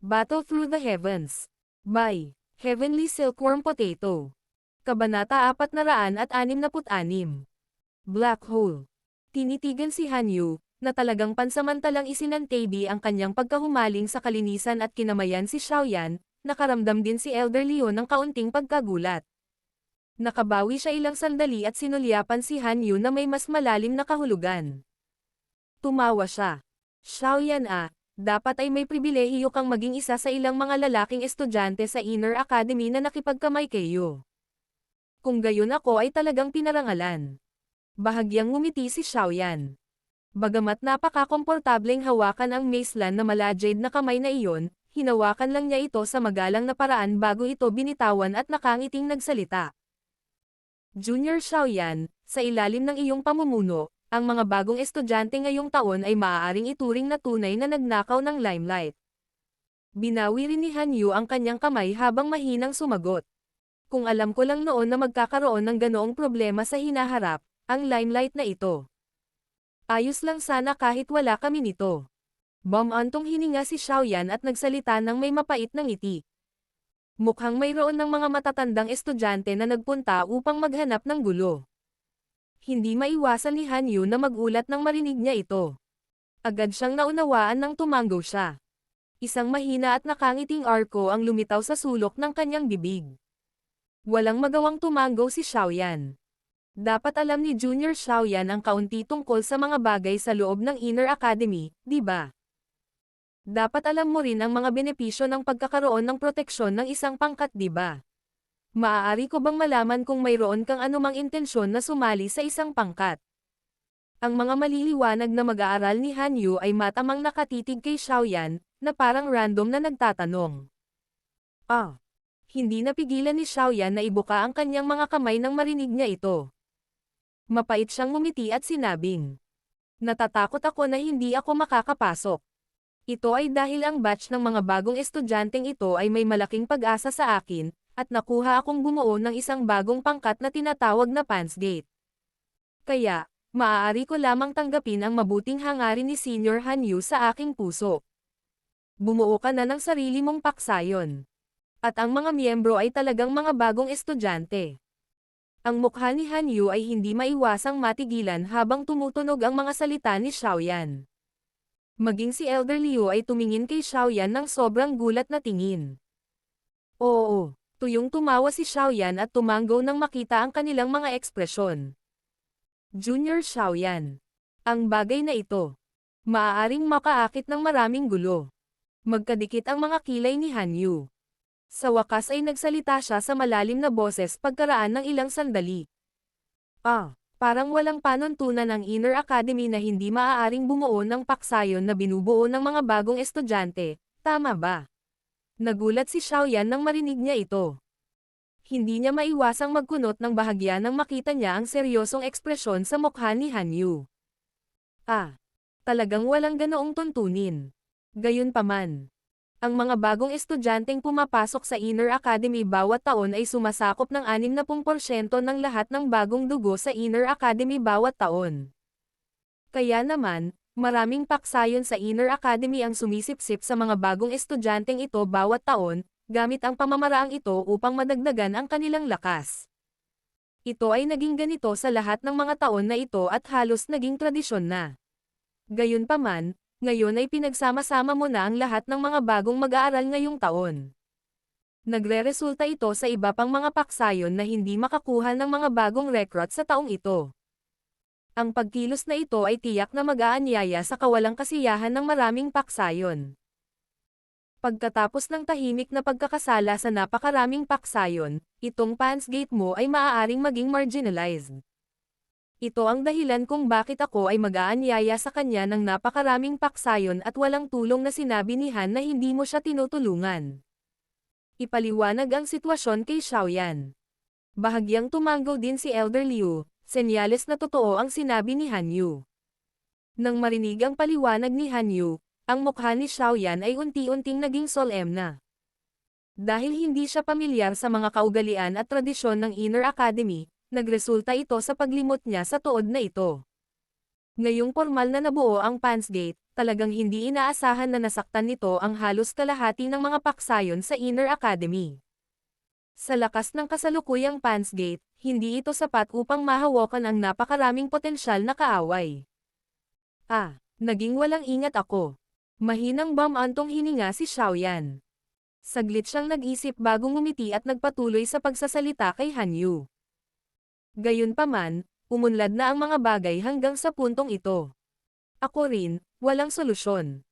Battle Through the Heavens. By Heavenly Silkworm Potato. Kabanata 466. Black Hole. Tinitigan si Hanyu, na talagang pansamantalang isinantabi ang kanyang pagkahumaling sa kalinisan at kinamayan si Xiaoyan, nakaramdam din si Elder Leon ng kaunting pagkagulat. Nakabawi siya ilang sandali at sinulyapan si Hanyu na may mas malalim na kahulugan. Tumawa siya. Xiaoyan dapat ay may pribilehiyo kang maging isa sa ilang mga lalaking estudyante sa Inner Academy na nakipagkamay kayo. Kung gayon ako ay talagang pinarangalan. Bahagyang ngumiti si Xiaoyan. Bagamat napaka-komportableng hawakan ang maceland na mala-jade na kamay na iyon, hinawakan lang niya ito sa magalang na paraan bago ito binitawan at nakangiting nagsalita. Junior Xiaoyan, sa ilalim ng iyong pamumuno, ang mga bagong estudyante ngayong taon ay maaaring ituring na tunay na nagnakaw ng limelight. Binawi rin ni Hanyu ang kanyang kamay habang mahinang sumagot. Kung alam ko lang noon na magkakaroon ng ganoong problema sa hinaharap, ang limelight na ito. Ayos lang sana kahit wala kami nito. Bumantong hininga si Xiaoyan at nagsalita ng may mapait na ngiti. Mukhang mayroon ng mga matatandang estudyante na nagpunta upang maghanap ng gulo. Hindi maiwasan ni Hanyu na magulat nang marinig niya ito. Agad siyang naunawaan nang tumanggo siya. Isang mahina at nakangiting arko ang lumitaw sa sulok ng kanyang bibig. Walang magawang tumanggo si Xiaoyan. Dapat alam ni Junior Xiaoyan ang kaunti tungkol sa mga bagay sa loob ng Inner Academy, di ba? Dapat alam mo rin ang mga benepisyo ng pagkakaroon ng proteksyon ng isang pangkat, di ba? Maaari ko bang malaman kung mayroon kang anumang intensyon na sumali sa isang pangkat? Ang mga maliliwanag na mag-aaral ni Hanyu ay matamang nakatitig kay Xiaoyan, na parang random na nagtatanong. Hindi napigilan ni Xiaoyan na ibuka ang kanyang mga kamay nang marinig niya ito. Mapait siyang ngumiti at sinabing, "Natatakot ako na hindi ako makakapasok. Ito ay dahil ang batch ng mga bagong estudyanteng ito ay may malaking pag-asa sa akin, at nakuha akong bumuo ng isang bagong pangkat na tinatawag na Pansgate. Kaya, maaari ko lamang tanggapin ang mabuting hangarin ni Senior Hanyu sa aking puso. Bumuo ka na ng sarili mong paksayon. At ang mga miyembro ay talagang mga bagong estudyante." Ang mukha ni Hanyu ay hindi maiwasang matigilan habang tumutunog ang mga salita ni Xiaoyan. Maging si Elder Liu ay tumingin kay Xiaoyan ng sobrang gulat na tingin. Oo, tuyong tumawa si Xiaoyan at tumanggo nang makita ang kanilang mga ekspresyon. Junior Xiaoyan. Ang bagay na ito. Maaaring makaakit ng maraming gulo. Magkadikit ang mga kilay ni Hanyu. Sa wakas ay nagsalita siya sa malalim na boses pagkaraan ng ilang sandali. Parang walang panuntunan ang Inner Academy na hindi maaaring bumuo ng paksayon na binubuo ng mga bagong estudyante, tama ba? Nagulat si Xiaoyan nang marinig niya ito. Hindi niya maiwasang magkunot ng bahagya nang makita niya ang seryosong ekspresyon sa mukha ni Hanyu. Talagang walang ganoong tuntunin. Gayunpaman, ang mga bagong estudyanteng pumapasok sa Inner Academy bawat taon ay sumasakop ng 60% ng lahat ng bagong dugo sa Inner Academy bawat taon. Kaya naman, maraming paksayon sa Inner Academy ang sumisipsip sa mga bagong estudyanteng ito bawat taon, gamit ang pamamaraang ito upang madagdagan ang kanilang lakas. Ito ay naging ganito sa lahat ng mga taon na ito at halos naging tradisyon na. Gayunpaman, ngayon ay pinagsama-sama mo na ang lahat ng mga bagong mag-aaral ngayong taon. Nagre-resulta ito sa iba pang mga paksayon na hindi makakuha ng mga bagong recruit sa taong ito. Ang pagkilos na ito ay tiyak na mag-aanyaya sa kawalang kasiyahan ng maraming paksayon. Pagkatapos ng tahimik na pagkakasala sa napakaraming paksayon, itong Pansgate mo ay maaaring maging marginalized. Ito ang dahilan kung bakit ako ay mag-aanyaya sa kanya ng napakaraming paksayon at walang tulong na sinabi ni Han na hindi mo siya tinutulungan. Ipaliwanag ang sitwasyon kay Xiaoyan. Bahagyang tumanggo din si Elder Liu, senyales na totoo ang sinabi ni Hanyu. Nang marinig ang paliwanag ni Hanyu, ang mukha ni Xiaoyan ay unti-unting naging solemna. Dahil hindi siya pamilyar sa mga kaugalian at tradisyon ng Inner Academy, nagresulta ito sa paglimot niya sa tuod na ito. Ngayong formal na nabuo ang Pansgate, talagang hindi inaasahan na nasaktan nito ang halos kalahati ng mga paksayon sa Inner Academy. Sa lakas ng kasalukuyang Pansgate, hindi ito sapat upang mahawakan ang napakaraming potensyal na kaaway. Naging walang ingat ako. Mahinang bumantong hininga si Xiaoyan. Saglit siyang nag-isip bago ngumiti at nagpatuloy sa pagsasalita kay Hanyu. Gayunpaman, umunlad na ang mga bagay hanggang sa puntong ito. Ako rin, walang solusyon.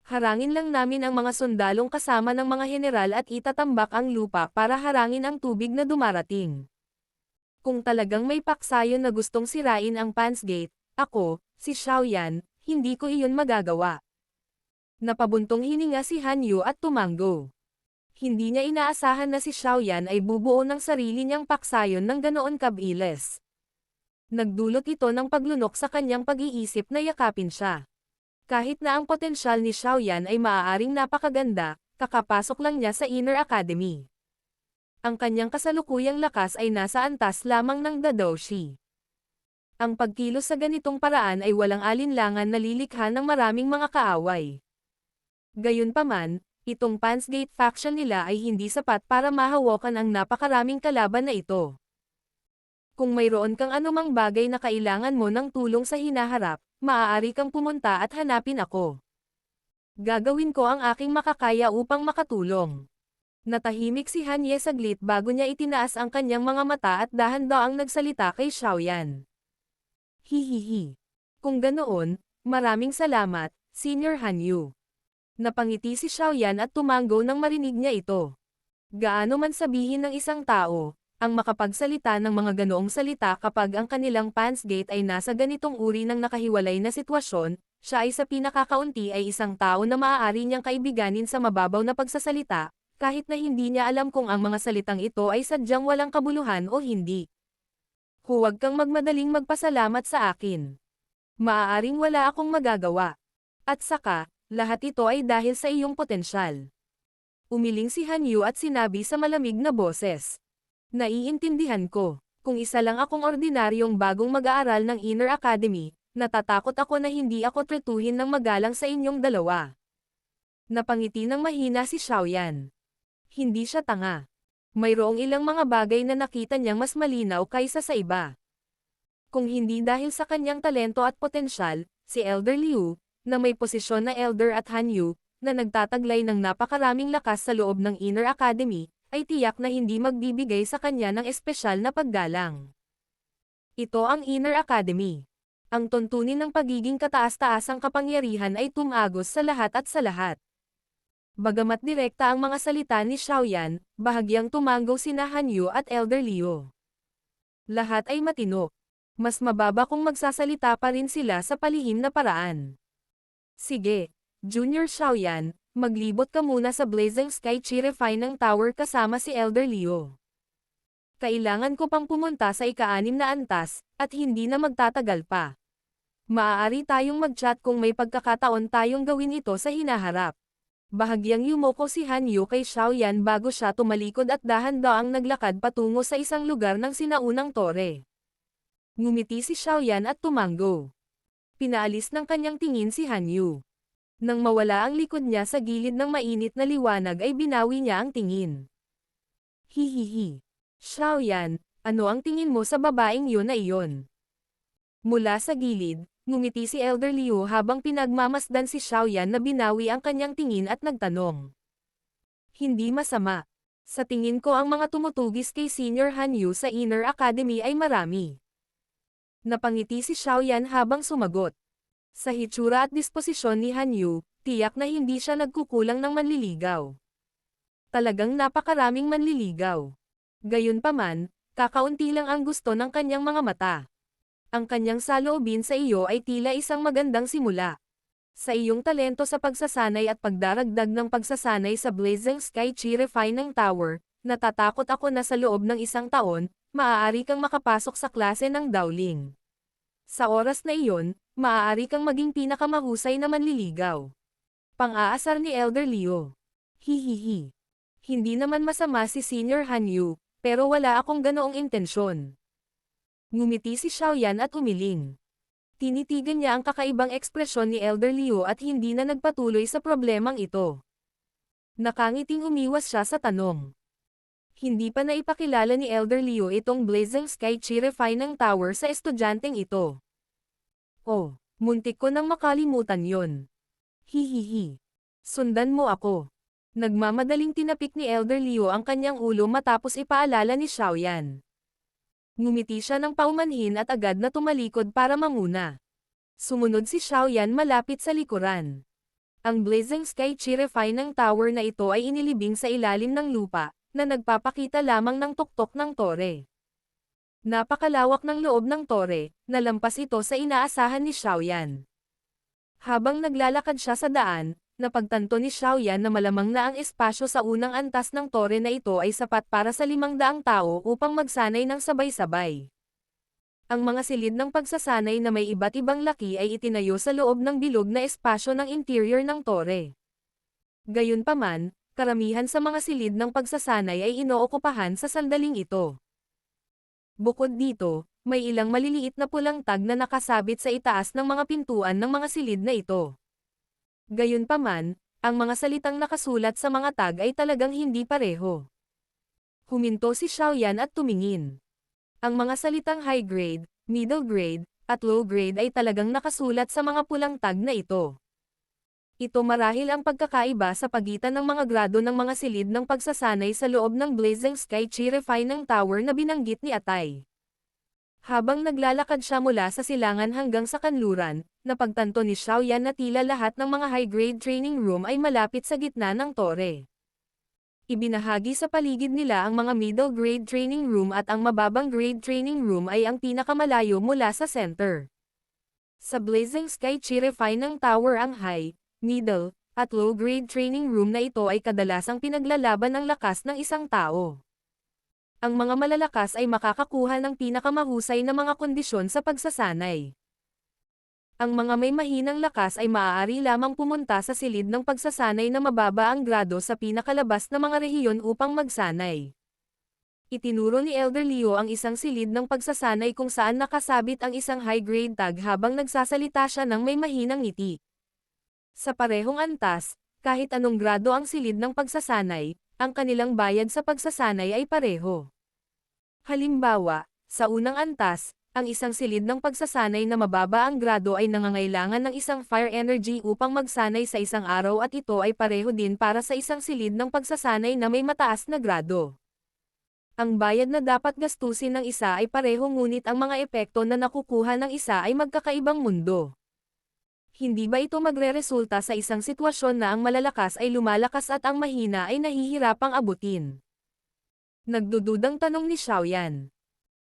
Harangin lang namin ang mga sundalong kasama ng mga general at itatambak ang lupa para harangin ang tubig na dumarating. Kung talagang may paksayon na gustong sirain ang Pansgate, ako, si Xiaoyan, hindi ko iyon magagawa. Napabuntong hininga si Hanyu at tumango. Hindi niya inaasahan na si Xiaoyan ay bubuo ng sarili niyang paksayon ng ganoon kabilis. Nagdulot ito ng paglunok sa kanyang pag-iisip na yakapin siya. Kahit na ang potensyal ni Xiaoyan ay maaaring napakaganda, kakapasok lang niya sa Inner Academy. Ang kanyang kasalukuyang lakas ay nasa antas lamang ng Dadoshi. Ang pagkilos sa ganitong paraan ay walang alinlangan na lilikha ng maraming mga kaaway. Gayunpaman, itong Pansgate faction nila ay hindi sapat para mahawakan ang napakaraming kalaban na ito. Kung mayroon kang anumang bagay na kailangan mo ng tulong sa hinaharap, maaari kang pumunta at hanapin ako. Gagawin ko ang aking makakaya upang makatulong. Natahimik si Hanye saglit bago niya itinaas ang kanyang mga mata at dahan-daang nagsalita kay Xiaoyan. Hihihi. Kung ganoon, maraming salamat, Senior Hanyu. Napangiti si Xiaoyan at tumango nang marinig niya ito. Gaano man sabihin ng isang tao, ang makapagsalita ng mga ganoong salita kapag ang kanilang Pansgate ay nasa ganitong uri ng nakahiwalay na sitwasyon, siya ay sa pinakakaunti ay isang tao na maaari niyang kaibiganin sa mababaw na pagsasalita, kahit na hindi niya alam kung ang mga salitang ito ay sadyang walang kabuluhan o hindi. Huwag kang magmadaling magpasalamat sa akin. Maaaring wala akong magagawa. At saka, lahat ito ay dahil sa iyong potensyal. Umiling si Hanyu at sinabi sa malamig na boses. Naiintindihan ko, kung isa lang akong ordinaryong bagong mag-aaral ng Inner Academy, natatakot ako na hindi ako tretuhin ng magalang sa inyong dalawa. Napangiti ng mahina si Xiaoyan. Hindi siya tanga. Mayroong ilang mga bagay na nakita niyang mas malinaw kaysa sa iba. Kung hindi dahil sa kanyang talento at potensyal, si Elder Liu, na may posisyon na Elder at Hanyu, na nagtataglay ng napakaraming lakas sa loob ng Inner Academy, ay tiyak na hindi magbibigay sa kanya ng espesyal na paggalang. Ito ang Inner Academy. Ang tuntunin ng pagiging kataas-taasang kapangyarihan ay tumagos sa lahat at sa lahat. Bagamat direkta ang mga salita ni Xiaoyan, bahagyang tumango sina Hanyu at Elder Liu. Lahat ay matino. Mas mababa kung magsasalita pa rin sila sa palihim na paraan. Sige, Junior Xiaoyan, maglibot ka muna sa Blazing Sky Chi-Refining Tower kasama si Elder Liu. Kailangan ko pang pumunta sa ika-6 na antas, at hindi na magtatagal pa. Maaari tayong mag-chat kung may pagkakataon tayong gawin ito sa hinaharap. Bahagyang yumoko si Hanyu kay Xiaoyan bago siya tumalikod at dahan-daang naglakad patungo sa isang lugar ng sinaunang tore. Ngumiti si Xiaoyan at tumango. Pinaalis ng kanyang tingin si Hanyu. Nang mawala ang likod niya sa gilid ng mainit na liwanag ay binawi niya ang tingin. Hihihi. Xiaoyan, ano ang tingin mo sa babaeng yun na iyon? Mula sa gilid, ngumiti si Elder Liu habang pinagmamasdan si Xiaoyan na binawi ang kanyang tingin at nagtanong. Hindi masama. Sa tingin ko ang mga tumutugis kay Senior Hanyu sa Inner Academy ay marami. Napangiti si Xiaoyan habang sumagot. Sa hitsura at disposisyon ni Hanyu, tiyak na hindi siya nagkukulang ng manliligaw. Talagang napakaraming manliligaw. Gayunpaman, kakaunti lang ang gusto ng kanyang mga mata. Ang kanyang saloobin sa iyo ay tila isang magandang simula. Sa iyong talento sa pagsasanay at pagdaragdag ng pagsasanay sa Blazing Sky Chi-Refining Tower, natatakot ako na sa loob ng isang taon, maaari kang makapasok sa klase ng Dowling. Sa oras na iyon, maaari kang maging pinakamahusay na manliligaw. Pang-aasar ni Elder Liu. Hihihi. Hindi naman masama si Senior Hanyu, pero wala akong ganoong intensyon. Ngumiti si Xiaoyan at umiling. Tinitigan niya ang kakaibang ekspresyon ni Elder Leo at hindi na nagpatuloy sa problemang ito. Nakangiting umiwas siya sa tanong. Hindi pa naipakilala ni Elder Leo itong Blazing Sky Chirefine Tower sa estudyanteng ito. Oh, muntik ko nang makalimutan yon. Hihihi. Sundan mo ako. Nagmamadaling tinapik ni Elder Leo ang kanyang ulo matapos ipaalala ni Xiaoyan. Ngumiti siya ng paumanhin at agad na tumalikod para manguna. Sumunod si Xiaoyan malapit sa likuran. Ang Blazing Sky Chirefine Tower na ito ay inilibing sa ilalim ng lupa, na nagpapakita lamang ng tuktok ng tore. Napakalawak ng loob ng tore, nalampas ito sa inaasahan ni Xiaoyan. Habang naglalakad siya sa daan, napagtanto ni Xiaoyan na malamang na ang espasyo sa unang antas ng tore na ito ay sapat para sa 500 tao upang magsanay ng sabay-sabay. Ang mga silid ng pagsasanay na may iba't ibang laki ay itinayo sa loob ng bilog na espasyo ng interior ng tore. Gayunpaman, karamihan sa mga silid ng pagsasanay ay inookupahan sa sandaling ito. Bukod dito, may ilang maliliit na pulang tag na nakasabit sa itaas ng mga pintuan ng mga silid na ito. Gayunpaman, ang mga salitang nakasulat sa mga tag ay talagang hindi pareho. Huminto si Xiaoyan at tumingin. Ang mga salitang high grade, middle grade, at low grade ay talagang nakasulat sa mga pulang tag na ito. Ito marahil ang pagkakaiba sa pagitan ng mga grado ng mga silid ng pagsasanay sa loob ng Blazing Sky Chirefine Tower na binanggit ni Atay. Habang naglalakad siya mula sa silangan hanggang sa kanluran, napagtanto ni Xiaoyan na tila lahat ng mga high-grade training room ay malapit sa gitna ng tore. Ibinahagi sa paligid nila ang mga middle-grade training room at ang mababang-grade training room ay ang pinakamalayo mula sa center. Sa Blazing Sky Chirefine Tower ang high, middle, at low-grade training room na ito ay kadalasang pinaglalaban ng lakas ng isang tao. Ang mga malalakas ay makakakuha ng pinakamahusay na mga kondisyon sa pagsasanay. Ang mga may mahinang lakas ay maaari lamang pumunta sa silid ng pagsasanay na mababa ang grado sa pinakalabas na mga rehiyon upang magsanay. Itinuro ni Elder Leo ang isang silid ng pagsasanay kung saan nakasabit ang isang high-grade tag habang nagsasalita siya ng may mahinang ngiti. Sa parehong antas, kahit anong grado ang silid ng pagsasanay, ang kanilang bayad sa pagsasanay ay pareho. Halimbawa, sa unang antas, ang isang silid ng pagsasanay na mababa ang grado ay nangangailangan ng isang fire energy upang magsanay sa isang araw at ito ay pareho din para sa isang silid ng pagsasanay na may mataas na grado. Ang bayad na dapat gastusin ng isa ay pareho ngunit ang mga epekto na nakukuha ng isa ay magkakaibang mundo. Hindi ba ito magreresulta sa isang sitwasyon na ang malalakas ay lumalakas at ang mahina ay nahihirapang abutin? Nagdududang tanong ni Xiaoyan.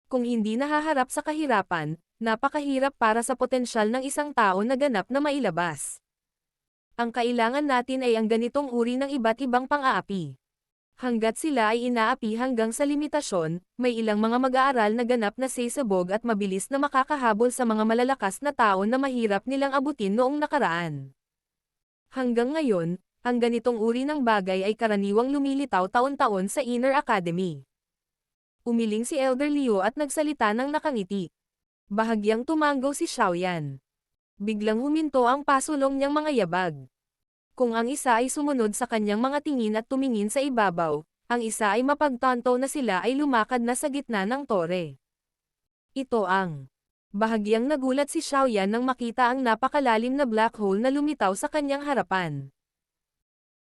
Kung hindi nahaharap sa kahirapan, napakahirap para sa potensyal ng isang tao na ganap na mailabas. Ang kailangan natin ay ang ganitong uri ng iba't ibang pang-aapi. Hanggat sila ay inaapi hanggang sa limitasyon, may ilang mga mag-aaral na ganap na sasabog at mabilis na makakahabol sa mga malalakas na tao na mahirap nilang abutin noong nakaraan. Hanggang ngayon, ang ganitong uri ng bagay ay karaniwang lumilitaw taon-taon sa Inner Academy. Umiling si Elder Leo at nagsalita ng nakangiti. Bahagyang tumanggo si Xiaoyan. Biglang huminto ang pasulong niyang mga yabag. Kung ang isa ay sumunod sa kanyang mga tingin at tumingin sa ibabaw, ang isa ay mapagtanto na sila ay lumakad na sa gitna ng tore. Ito ang. Bahagyang nagulat si Xiaoyan nang makita ang napakalalim na black hole na lumitaw sa kanyang harapan.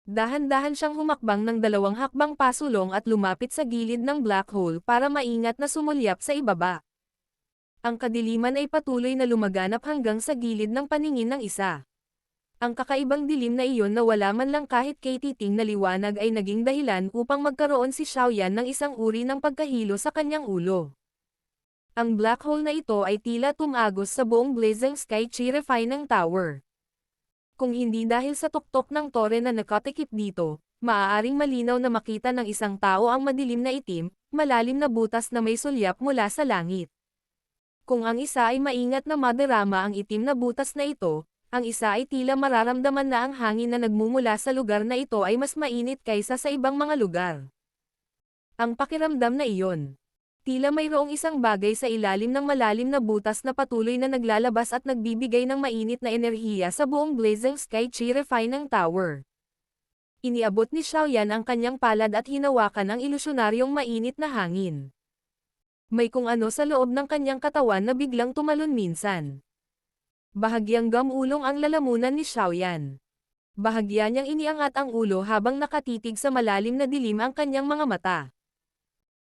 Dahan-dahan siyang humakbang ng 2 hakbang pasulong at lumapit sa gilid ng black hole para maingat na sumulyap sa ibaba. Ang kadiliman ay patuloy na lumaganap hanggang sa gilid ng paningin ng isa. Ang kakaibang dilim na iyon na wala man lang kahit katiting na liwanag ay naging dahilan upang magkaroon si Xiaoyan ng isang uri ng pagkahilo sa kanyang ulo. Ang black hole na ito ay tila tumagos sa buong Blazing Sky Chirefine Tower. Kung hindi dahil sa tuktok ng tore na nakatikip dito, maaaring malinaw na makita ng isang tao ang madilim na itim, malalim na butas na may sulyap mula sa langit. Kung ang isa ay maingat na madarama ang itim na butas na ito, ang isa ay tila mararamdaman na ang hangin na nagmumula sa lugar na ito ay mas mainit kaysa sa ibang mga lugar. Ang pakiramdam na iyon. Tila mayroong isang bagay sa ilalim ng malalim na butas na patuloy na naglalabas at nagbibigay ng mainit na enerhiya sa buong Blazing Sky Refining Tower. Iniabot ni Xiaoyan ang kanyang palad at hinawakan ang ilusyonaryong mainit na hangin. May kung ano sa loob ng kanyang katawan na biglang tumalon minsan. Bahagyang gamulong ang lalamunan ni Xiaoyan. Bahagya niyang iniangat ang ulo habang nakatitig sa malalim na dilim ang kanyang mga mata.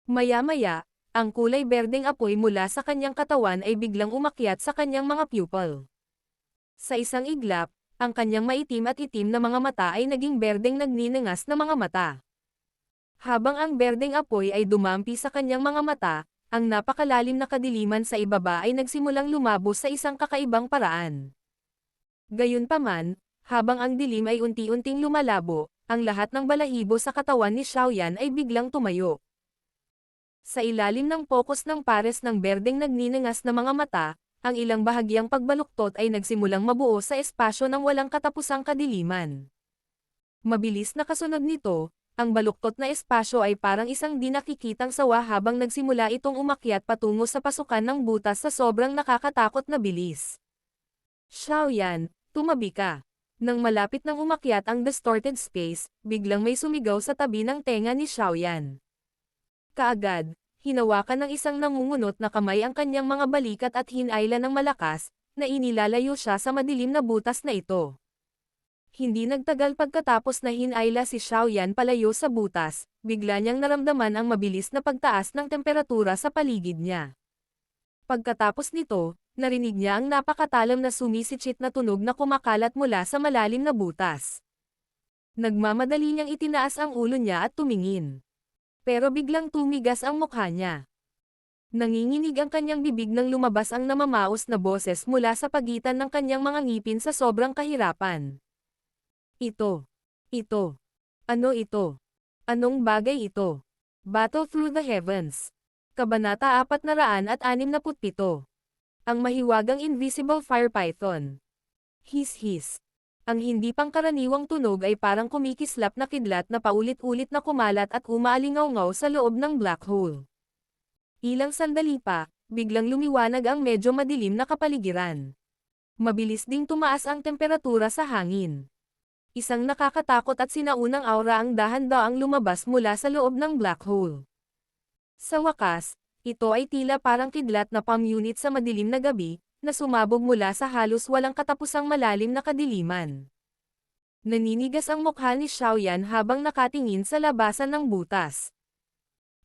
Maya-maya, ang kulay berdeng apoy mula sa kanyang katawan ay biglang umakyat sa kanyang mga pupil. Sa isang iglap, ang kanyang maitim at itim na mga mata ay naging berdeng nagninengas na mga mata. Habang ang berdeng apoy ay dumampi sa kanyang mga mata, ang napakalalim na kadiliman sa ibaba ay nagsimulang lumabo sa isang kakaibang paraan. Gayunpaman, habang ang dilim ay unti-unting lumalabo, ang lahat ng balahibo sa katawan ni Xiaoyan ay biglang tumayo. Sa ilalim ng pokus ng pares ng berdeng nagninengas na mga mata, ang ilang bahagyang pagbaluktot ay nagsimulang mabuo sa espasyo ng walang katapusang kadiliman. Mabilis na kasunod nito, ang baluktot na espasyo ay parang isang di nakikitang sawa habang nagsimula itong umakyat patungo sa pasukan ng butas sa sobrang nakakatakot na bilis. Xiaoyan, tumabi ka. Nang malapit nang umakyat ang distorted space, biglang may sumigaw sa tabi ng tenga ni Xiaoyan. Kaagad, hinawakan ng isang nangungunot na kamay ang kanyang mga balikat at hinayla ng malakas, na inilalayo siya sa madilim na butas na ito. Hindi nagtagal pagkatapos na hinayla si Xiaoyan palayo sa butas, bigla niyang naramdaman ang mabilis na pagtaas ng temperatura sa paligid niya. Pagkatapos nito, narinig niya ang napakatalam na sumisitsit na tunog na kumakalat mula sa malalim na butas. Nagmamadali niyang itinaas ang ulo niya at tumingin. Pero biglang tumigas ang mukha niya. Nanginginig ang kanyang bibig nang lumabas ang namamaos na boses mula sa pagitan ng kanyang mga ngipin sa sobrang kahirapan. Ito. Ano ito? Anong bagay ito? Battle Through the Heavens. Kabanata 467. Ang mahiwagang Invisible Fire Python. His. Ang hindi pangkaraniwang tunog ay parang kumikislap na kidlat na paulit-ulit na kumalat at umaalingaw-ngaw sa loob ng black hole. Ilang sandali pa, biglang lumiwanag ang medyo madilim na kapaligiran. Mabilis ding tumaas ang temperatura sa hangin. Isang nakakatakot at sinaunang aura ang dahan-daang lumabas mula sa loob ng black hole. Sa wakas, ito ay tila parang kidlat na palm unit sa madilim na gabi, na sumabog mula sa halos walang katapusang malalim na kadiliman. Naninigas ang mukha ni Xiaoyan habang nakatingin sa labasan ng butas.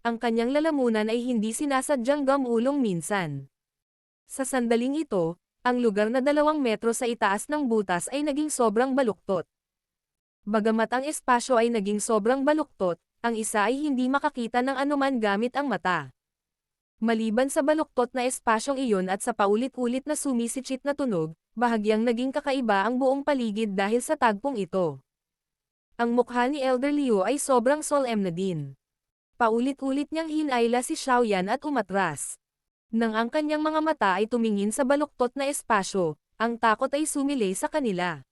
Ang kanyang lalamunan ay hindi sinasadyang gamulong minsan. Sa sandaling ito, ang lugar na 2 metro sa itaas ng butas ay naging sobrang baluktot. Bagamat ang espasyo ay naging sobrang baluktot, ang isa ay hindi makakita ng anuman gamit ang mata. Maliban sa baluktot na espasyong iyon at sa paulit-ulit na sumisitsit na tunog, bahagyang naging kakaiba ang buong paligid dahil sa tagpong ito. Ang mukha ni Elder Liu ay sobrang solemn na din. Paulit-ulit niyang hinayla si Xiaoyan at umatras. Nang ang kanyang mga mata ay tumingin sa baluktot na espasyo, ang takot ay sumilay sa kanila.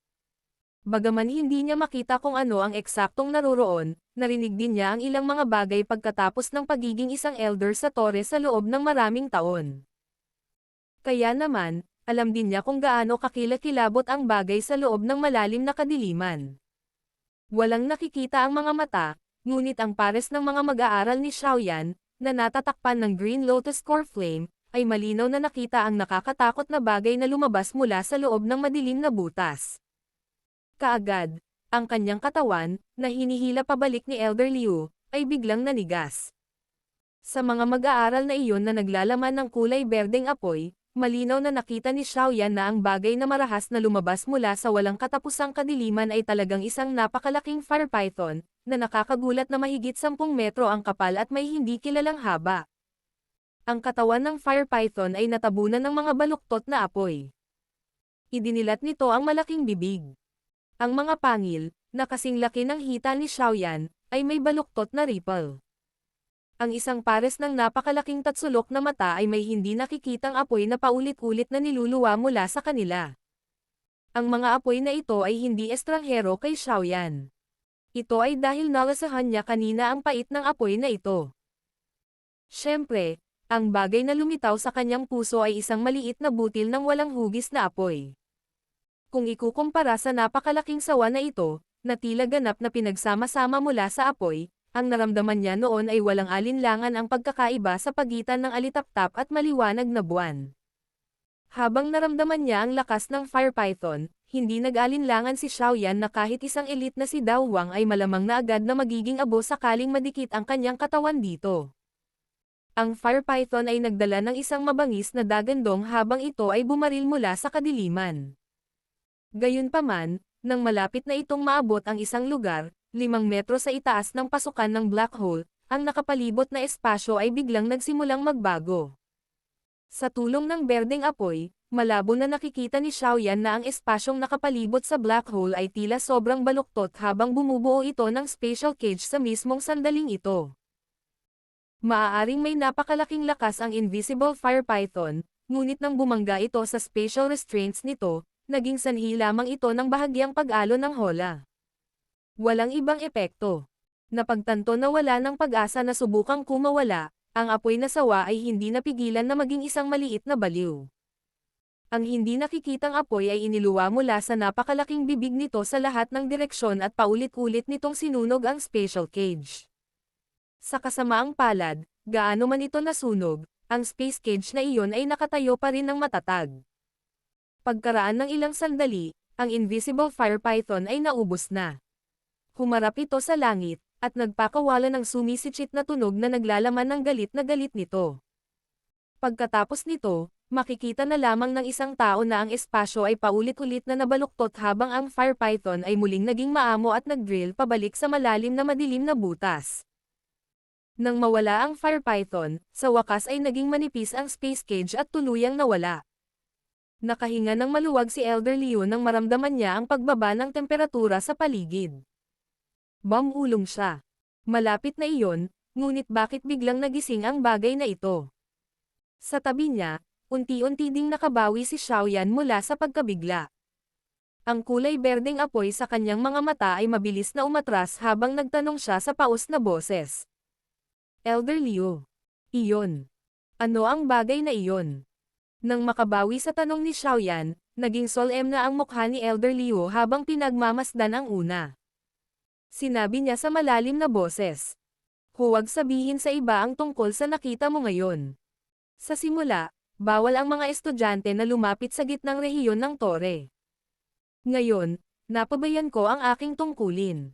Bagaman hindi niya makita kung ano ang eksaktong naroroon, narinig din niya ang ilang mga bagay pagkatapos ng pagiging isang elder sa tore sa loob ng maraming taon. Kaya naman, alam din niya kung gaano kakilakilabot ang bagay sa loob ng malalim na kadiliman. Walang nakikita ang mga mata, ngunit ang pares ng mga mag-aaral ni Xiaoyan, na natatakpan ng Green Lotus Core Flame, ay malinaw na nakita ang nakakatakot na bagay na lumabas mula sa loob ng madilim na butas. Kaagad, ang kanyang katawan, na hinihila pabalik ni Elder Liu, ay biglang nanigas. Sa mga mag-aaral na iyon na naglalaman ng kulay berdeng apoy, malinaw na nakita ni Xiaoyan na ang bagay na marahas na lumabas mula sa walang katapusang kadiliman ay talagang isang napakalaking fire python, na nakakagulat na mahigit 10 metro ang kapal at may hindi kilalang haba. Ang katawan ng fire python ay natabunan ng mga baluktot na apoy. Idinilat nito ang malaking bibig. Ang mga pangil, na kasing laki ng hita ni Xiaoyan, ay may baluktot na ripple. Ang isang pares ng napakalaking tatsulok na mata ay may hindi nakikitang apoy na paulit-ulit na niluluwa mula sa kanila. Ang mga apoy na ito ay hindi estranghero kay Xiaoyan. Ito ay dahil nalasahan niya kanina ang pait ng apoy na ito. Siyempre, Ang bagay na lumitaw sa kanyang puso ay isang maliit na butil ng walang hugis na apoy. Kung ikukumpara sa napakalaking sawa na ito, na tila ganap na pinagsama-sama mula sa apoy, ang naramdaman niya noon ay walang alinlangan ang pagkakaiba sa pagitan ng alitaptap at maliwanag na buwan. Habang naramdaman niya ang lakas ng Fire Python, hindi nag-alinlangan si Xiaoyan na kahit isang elite na si Dao Wang ay malamang na agad na magiging abo sakaling madikit ang kanyang katawan dito. Ang Fire Python ay nagdala ng isang mabangis na dagandong habang ito ay bumaril mula sa kadiliman. Gayunpaman, nang malapit na itong maabot ang isang lugar, 5 metro sa itaas ng pasukan ng black hole, ang nakapalibot na espasyo ay biglang nagsimulang magbago. Sa tulong ng berdeng apoy, malabo na nakikita ni Xiaoyan na ang espasyong nakapalibot sa black hole ay tila sobrang baluktot habang bumubuo ito ng spatial cage sa mismong sandaling ito. Maaaring may napakalaking lakas ang Invisible Fire Python, ngunit nang bumangga ito sa spatial restraints nito, naging sanhi lamang ito ng bahagyang pag-alo ng hola. Walang ibang epekto. Napagtanto na wala ng pag-asa na subukang kumawala, ang apoy na sawa ay hindi napigilan na maging isang maliit na baliw. Ang hindi nakikitang apoy ay iniluwa mula sa napakalaking bibig nito sa lahat ng direksyon at paulit-ulit nitong sinunog ang spatial cage. Sa kasamaang palad, gaano man ito nasunog, ang space cage na iyon ay nakatayo pa rin ng matatag. Pagkaraan ng ilang sandali, ang Invisible Fire Python ay naubos na. Humarap ito sa langit, at nagpakawala ng sumisitsit na tunog na naglalaman ng galit na galit nito. Pagkatapos nito, makikita na lamang ng isang tao na ang espasyo ay paulit-ulit na nabaluktot habang ang Fire Python ay muling naging maamo at nag-drill pabalik sa malalim na madilim na butas. Nang mawala ang Fire Python, sa wakas ay naging manipis ang space cage at tuluyang nawala. Nakahinga ng maluwag si Elder Liu nang maramdaman niya ang pagbaba ng temperatura sa paligid. Bumulong siya. Malapit na iyon, ngunit bakit biglang nagising ang bagay na ito? Sa tabi niya, unti-unti ding nakabawi si Xiaoyan mula sa pagkabigla. Ang kulay berdeng apoy sa kanyang mga mata ay mabilis na umatras habang nagtanong siya sa paos na boses. Elder Liu. Iyon. Ano ang bagay na iyon? Nang makabawi sa tanong ni Xiaoyan, naging solemn na ang mukha ni Elder Liu habang pinagmamasdan ang una. Sinabi niya sa malalim na boses. Huwag sabihin sa iba ang tungkol sa nakita mo ngayon. Sa simula, bawal ang mga estudyante na lumapit sa gitnang rehiyon ng tore. Ngayon, napabayan ko ang aking tungkulin.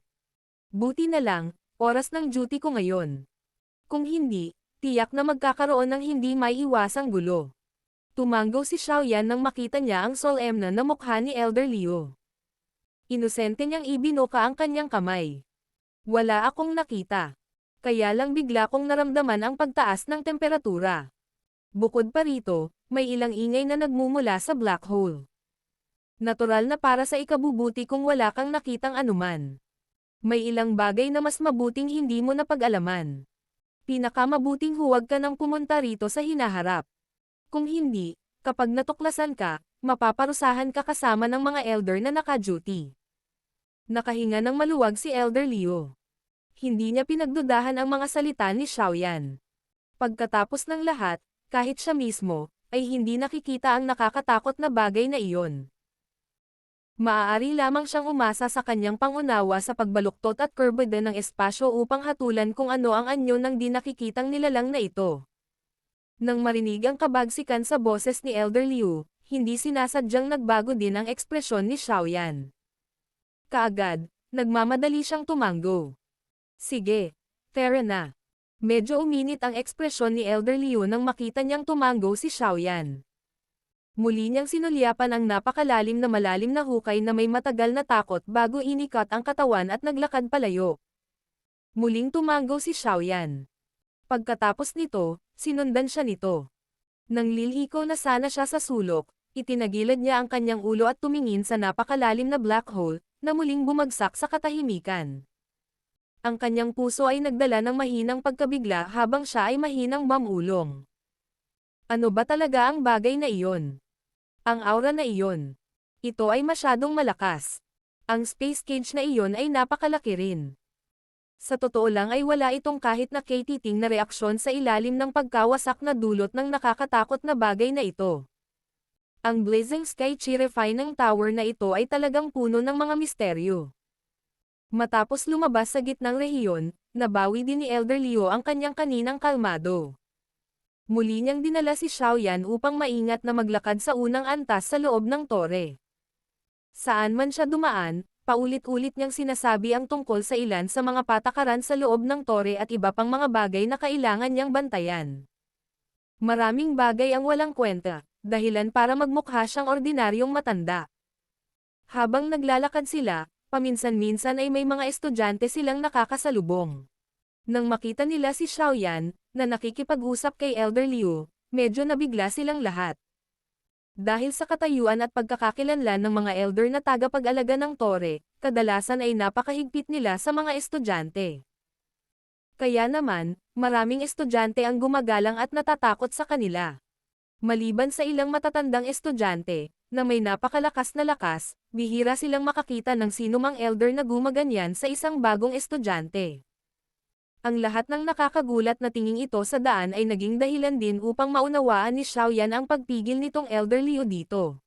Buti na lang, oras ng duty ko ngayon. Kung hindi, tiyak na magkakaroon ng hindi maiiwasang gulo. Tumanggaw si Xiaoyan nang makita niya ang solemn na mukha ni Elder Liu. Inosente niyang ibinuka ang kanyang kamay. Wala akong nakita. Kaya lang bigla kong naramdaman ang pagtaas ng temperatura. Bukod pa rito, may ilang ingay na nagmumula sa black hole. Natural na para sa ikabubuti kung wala kang nakitang anuman. May ilang bagay na mas mabuting hindi mo napag-alaman. Pinakamabuting huwag ka nang pumunta rito sa hinaharap. Kung hindi, kapag natuklasan ka, mapaparusahan ka kasama ng mga elder na naka-duty. Nakahinga ng maluwag si Elder Liu. Hindi niya pinagdudahan ang mga salita ni Xiaoyan. Pagkatapos ng lahat, kahit siya mismo, ay hindi nakikita ang nakakatakot na bagay na iyon. Maaari lamang siyang umasa sa kanyang pangunawa sa pagbaluktot at kurbada ng espasyo upang hatulan kung ano ang anyo ng di nakikitang nilalang na ito. Nang marinig ang kabagsikan sa boses ni Elder Liu, hindi sinasadyang nagbago din ang ekspresyon ni Xiaoyan. Kaagad, nagmamadali siyang tumango. Sige, tara na. Medyo uminit ang ekspresyon ni Elder Liu nang makita niyang tumango si Xiaoyan. Muli niyang sinulyapan ang napakalalim na malalim na hukay na may matagal na takot bago inikat ang katawan at naglakad palayo. Muling tumango si Xiaoyan. Pagkatapos nito, sinundan siya nito. Nang lilhiko na sana siya sa sulok, itinagilid niya ang kanyang ulo at tumingin sa napakalalim na black hole, na muling bumagsak sa katahimikan. Ang kanyang puso ay nagdala ng mahinang pagkabigla habang siya ay mahinang bumulong. Ano ba talaga ang bagay na iyon? Ang aura na iyon. Ito ay masyadong malakas. Ang space cage na iyon ay napakalaki rin. Sa totoo lang ay wala itong kahit na katiting na reaksyon sa ilalim ng pagkawasak na dulot ng nakakatakot na bagay na ito. Ang Blazing Sky Chirify ng tower na ito ay talagang puno ng mga misteryo. Matapos lumabas sa gitnang rehiyon, nabawi din ni Elder Liu ang kanyang kaninang kalmado. Muli niyang dinala si Xiaoyan upang maingat na maglakad sa unang antas sa loob ng tore. Saan man siya dumaan, paulit-ulit niyang sinasabi ang tungkol sa ilan sa mga patakaran sa loob ng tore at iba pang mga bagay na kailangan niyang bantayan. Maraming bagay ang walang kwenta, dahilan para magmukha siyang ordinaryong matanda. Habang naglalakad sila, paminsan-minsan ay may mga estudyante silang nakakasalubong. Nang makita nila si Xiaoyan, na nakikipag-usap kay Elder Liu, medyo nabigla silang lahat. Dahil sa katayuan at pagkakakilanlan ng mga elder na tagapag-alaga ng tore, kadalasan ay napakahigpit nila sa mga estudyante. Kaya naman, maraming estudyante ang gumagalang at natatakot sa kanila. Maliban sa ilang matatandang estudyante, na may napakalakas na lakas, bihira silang makakita ng sinumang elder na gumaganyan sa isang bagong estudyante. Ang lahat ng nakakagulat na tinging ito sa daan ay naging dahilan din upang maunawaan ni Xiaoyan ang pagpigil nitong Elder Liu dito.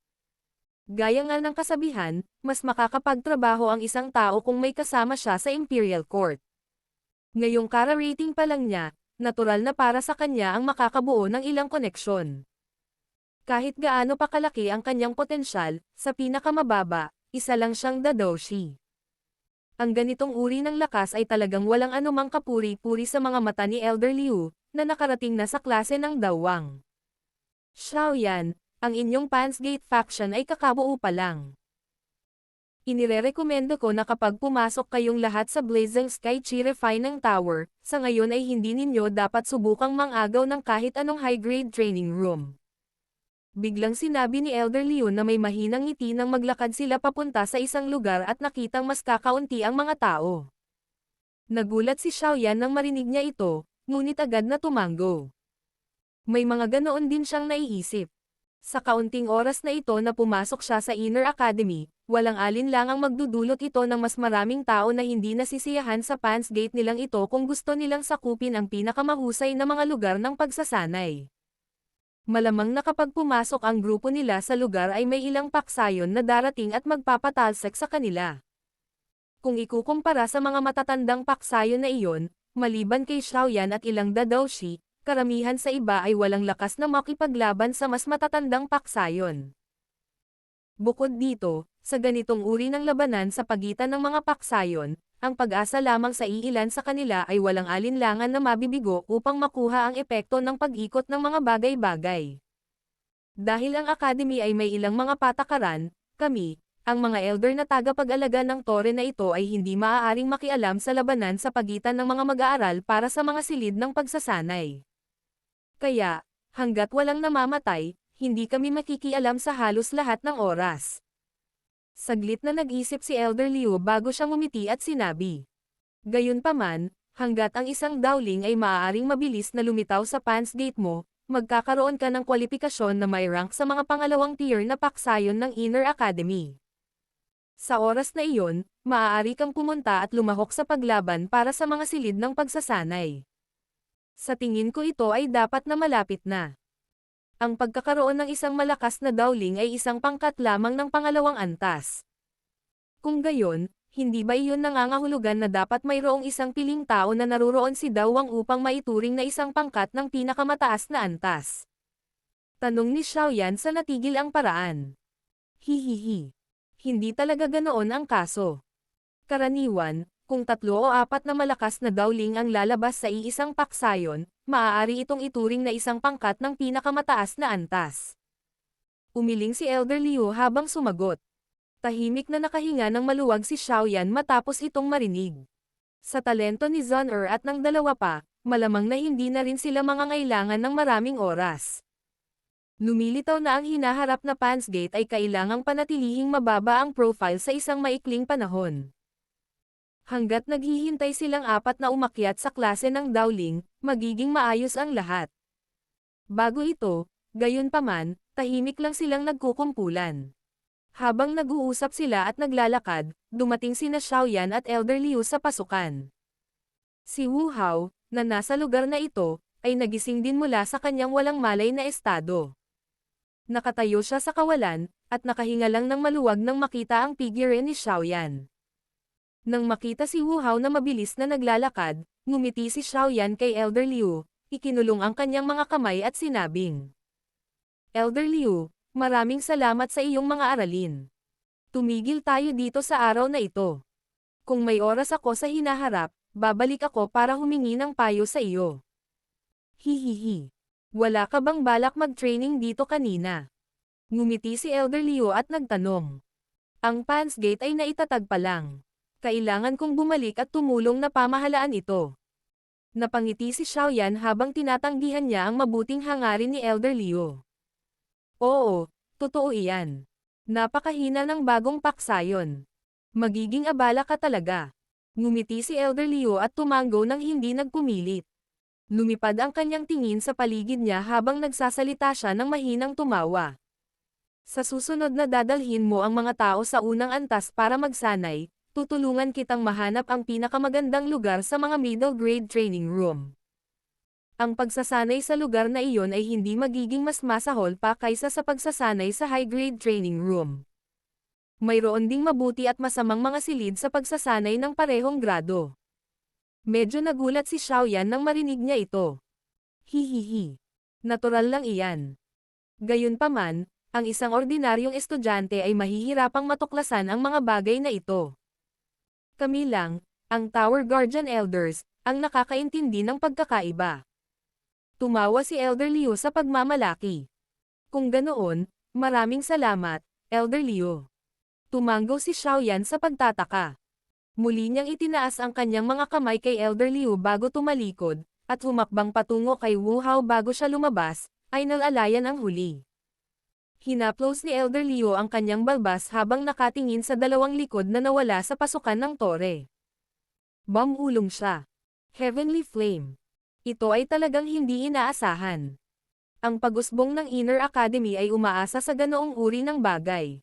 Gaya nga ng kasabihan, mas makakapagtrabaho ang isang tao kung may kasama siya sa Imperial Court. Ngayong kara-rating pa lang niya, natural na para sa kanya ang makakabuo ng ilang koneksyon. Kahit gaano pa kalaki ang kanyang potensyal, sa pinakamababa, isa lang siyang dadoshi. Ang ganitong uri ng lakas ay talagang walang anumang kapuri-puri sa mga mata ni Elder Liu, na nakarating na sa klase ng Dawang. Xiaoyan, ang inyong Pansgate faction ay kakabuo pa lang. Inirerekomendo ko na kapag pumasok kayong lahat sa Blazing Sky Chirify ng tower, sa ngayon ay hindi ninyo dapat subukang mangagaw ng kahit anong high-grade training room. Biglang sinabi ni Elder Liu na may mahinang ngiti nang maglakad sila papunta sa isang lugar at nakitang mas kakaunti ang mga tao. Nagulat si Xiaoyan nang marinig niya ito, ngunit agad na tumango. May mga ganoon din siyang naiisip. Sa kaunting oras na ito na pumasok siya sa Inner Academy, walang alinlangang magdudulot ito ng mas maraming tao na hindi nasisiyahan sa Pansgate nilang ito kung gusto nilang sakupin ang pinakamahusay na mga lugar ng pagsasanay. Malamang na kapag pumasok ang grupo nila sa lugar ay may ilang paksayon na darating at magpapatalsik sa kanila. Kung ikukumpara sa mga matatandang paksayon na iyon, maliban kay Xiaoyan at ilang dadoshi, karamihan sa iba ay walang lakas na makipaglaban sa mas matatandang paksayon. Bukod dito, sa ganitong uri ng labanan sa pagitan ng mga paksayon, ang pag-asa lamang sa iilan sa kanila ay walang alinlangan na mabibigo upang makuha ang epekto ng pag-ikot ng mga bagay-bagay. Dahil ang Academy ay may ilang mga patakaran, kami, ang mga elder na tagapag-alaga ng tore na ito ay hindi maaaring makialam sa labanan sa pagitan ng mga mag-aaral para sa mga silid ng pagsasanay. Kaya, hanggat walang namamatay, hindi kami makikialam sa halos lahat ng oras. Saglit na nag-isip si Elder Liu bago siya ngumiti at sinabi. Gayunpaman, hanggat ang isang dowling ay maaaring mabilis na lumitaw sa Pansgate mo, magkakaroon ka ng kwalipikasyon na may rank sa mga pangalawang tier na paksayon ng Inner Academy. Sa oras na iyon, maaari kang pumunta at lumahok sa paglaban para sa mga silid ng pagsasanay. Sa tingin ko ito ay dapat na malapit na. Ang pagkakaroon ng isang malakas na dowling ay isang pangkat lamang ng pangalawang antas. Kung gayon, hindi ba iyon nangangahulugan na dapat mayroong isang piling tao na naruroon si Dawang upang maituring na isang pangkat ng pinakamataas na antas? Tanong ni Xiaoyan sa natigil ang paraan. Hihihi. Hindi talaga ganoon ang kaso. Karaniwan, kung 3 o 4 na malakas na dowling ang lalabas sa iisang paksayon, maaari itong ituring na isang pangkat ng pinakamataas na antas. Umiling si Elder Liu habang sumagot. Tahimik na nakahinga ng maluwag si Xiaoyan matapos itong marinig. Sa talento ni Zhon'er at ng dalawa pa, malamang na hindi na rin sila mangangailangan ng maraming oras. Lumilitaw na ang hinaharap na Pansgate ay kailangang panatilihing mababa ang profile sa isang maikling panahon. Hanggat naghihintay silang 4 na umakyat sa klase ng dowling, magiging maayos ang lahat. Bago ito, gayunpaman, tahimik lang silang nagkukumpulan. Habang nag-uusap sila at naglalakad, dumating sina Xiaoyan at Elder Liu sa pasukan. Si Wu Hao, na nasa lugar na ito, ay nagising din mula sa kanyang walang malay na estado. Nakatayo siya sa kawalan, at nakahinga lang ng maluwag nang makita ang figure ni Xiaoyan. Nang makita si Wu Hao na mabilis na naglalakad, ngumiti si Xiaoyan kay Elder Liu, ikinulong ang kanyang mga kamay at sinabing, Elder Liu, maraming salamat sa iyong mga aralin. Tumigil tayo dito sa araw na ito. Kung may oras ako sa hinaharap, babalik ako para humingi ng payo sa iyo. Hihihi. Wala ka bang balak mag-training dito kanina? Ngumiti si Elder Liu at nagtanong. Ang Pans Gate ay naitatag pa lang. Kailangan kong bumalik at tumulong na pamahalaan ito. Napangiti si Xiaoyan habang tinatanggihan niya ang mabuting hangarin ni Elder Liu. Oo, totoo iyan. Napakahina ng bagong paksayon. Magiging abala ka talaga. Ngumiti si Elder Liu at tumanggo nang hindi nagpumilit. Lumipad ang kanyang tingin sa paligid niya habang nagsasalita siya ng mahinang tumawa. Sa susunod na dadalhin mo ang mga tao sa unang antas para magsanay, tutulungan kitang mahanap ang pinakamagandang lugar sa mga middle grade training room. Ang pagsasanay sa lugar na iyon ay hindi magiging mas masahol pa kaysa sa pagsasanay sa high grade training room. Mayroon ding mabuti at masamang mga silid sa pagsasanay ng parehong grado. Medyo nagulat si Xiaoyan nang marinig niya ito. Hihihi. Natural lang iyan. Gayunpaman, ang isang ordinaryong estudyante ay mahihirapang matuklasan ang mga bagay na ito. Kami lang, ang Tower Guardian Elders, ang nakakaintindi ng pagkakaiba. Tumawa si Elder Liu sa pagmamalaki. Kung ganoon, maraming salamat, Elder Liu. Tumanggo si Xiaoyan sa pagtataka. Muli niyang itinaas ang kanyang mga kamay kay Elder Liu bago tumalikod, at humakbang patungo kay Wu Hao bago siya lumabas, ay nalalayan ang huli. Hinaplos ni Elder Liu ang kanyang balbas habang nakatingin sa dalawang likod na nawala sa pasukan ng tore. Bamulong siya. Heavenly Flame. Ito ay talagang hindi inaasahan. Ang pag-usbong ng Inner Academy ay umaasa sa ganoong uri ng bagay.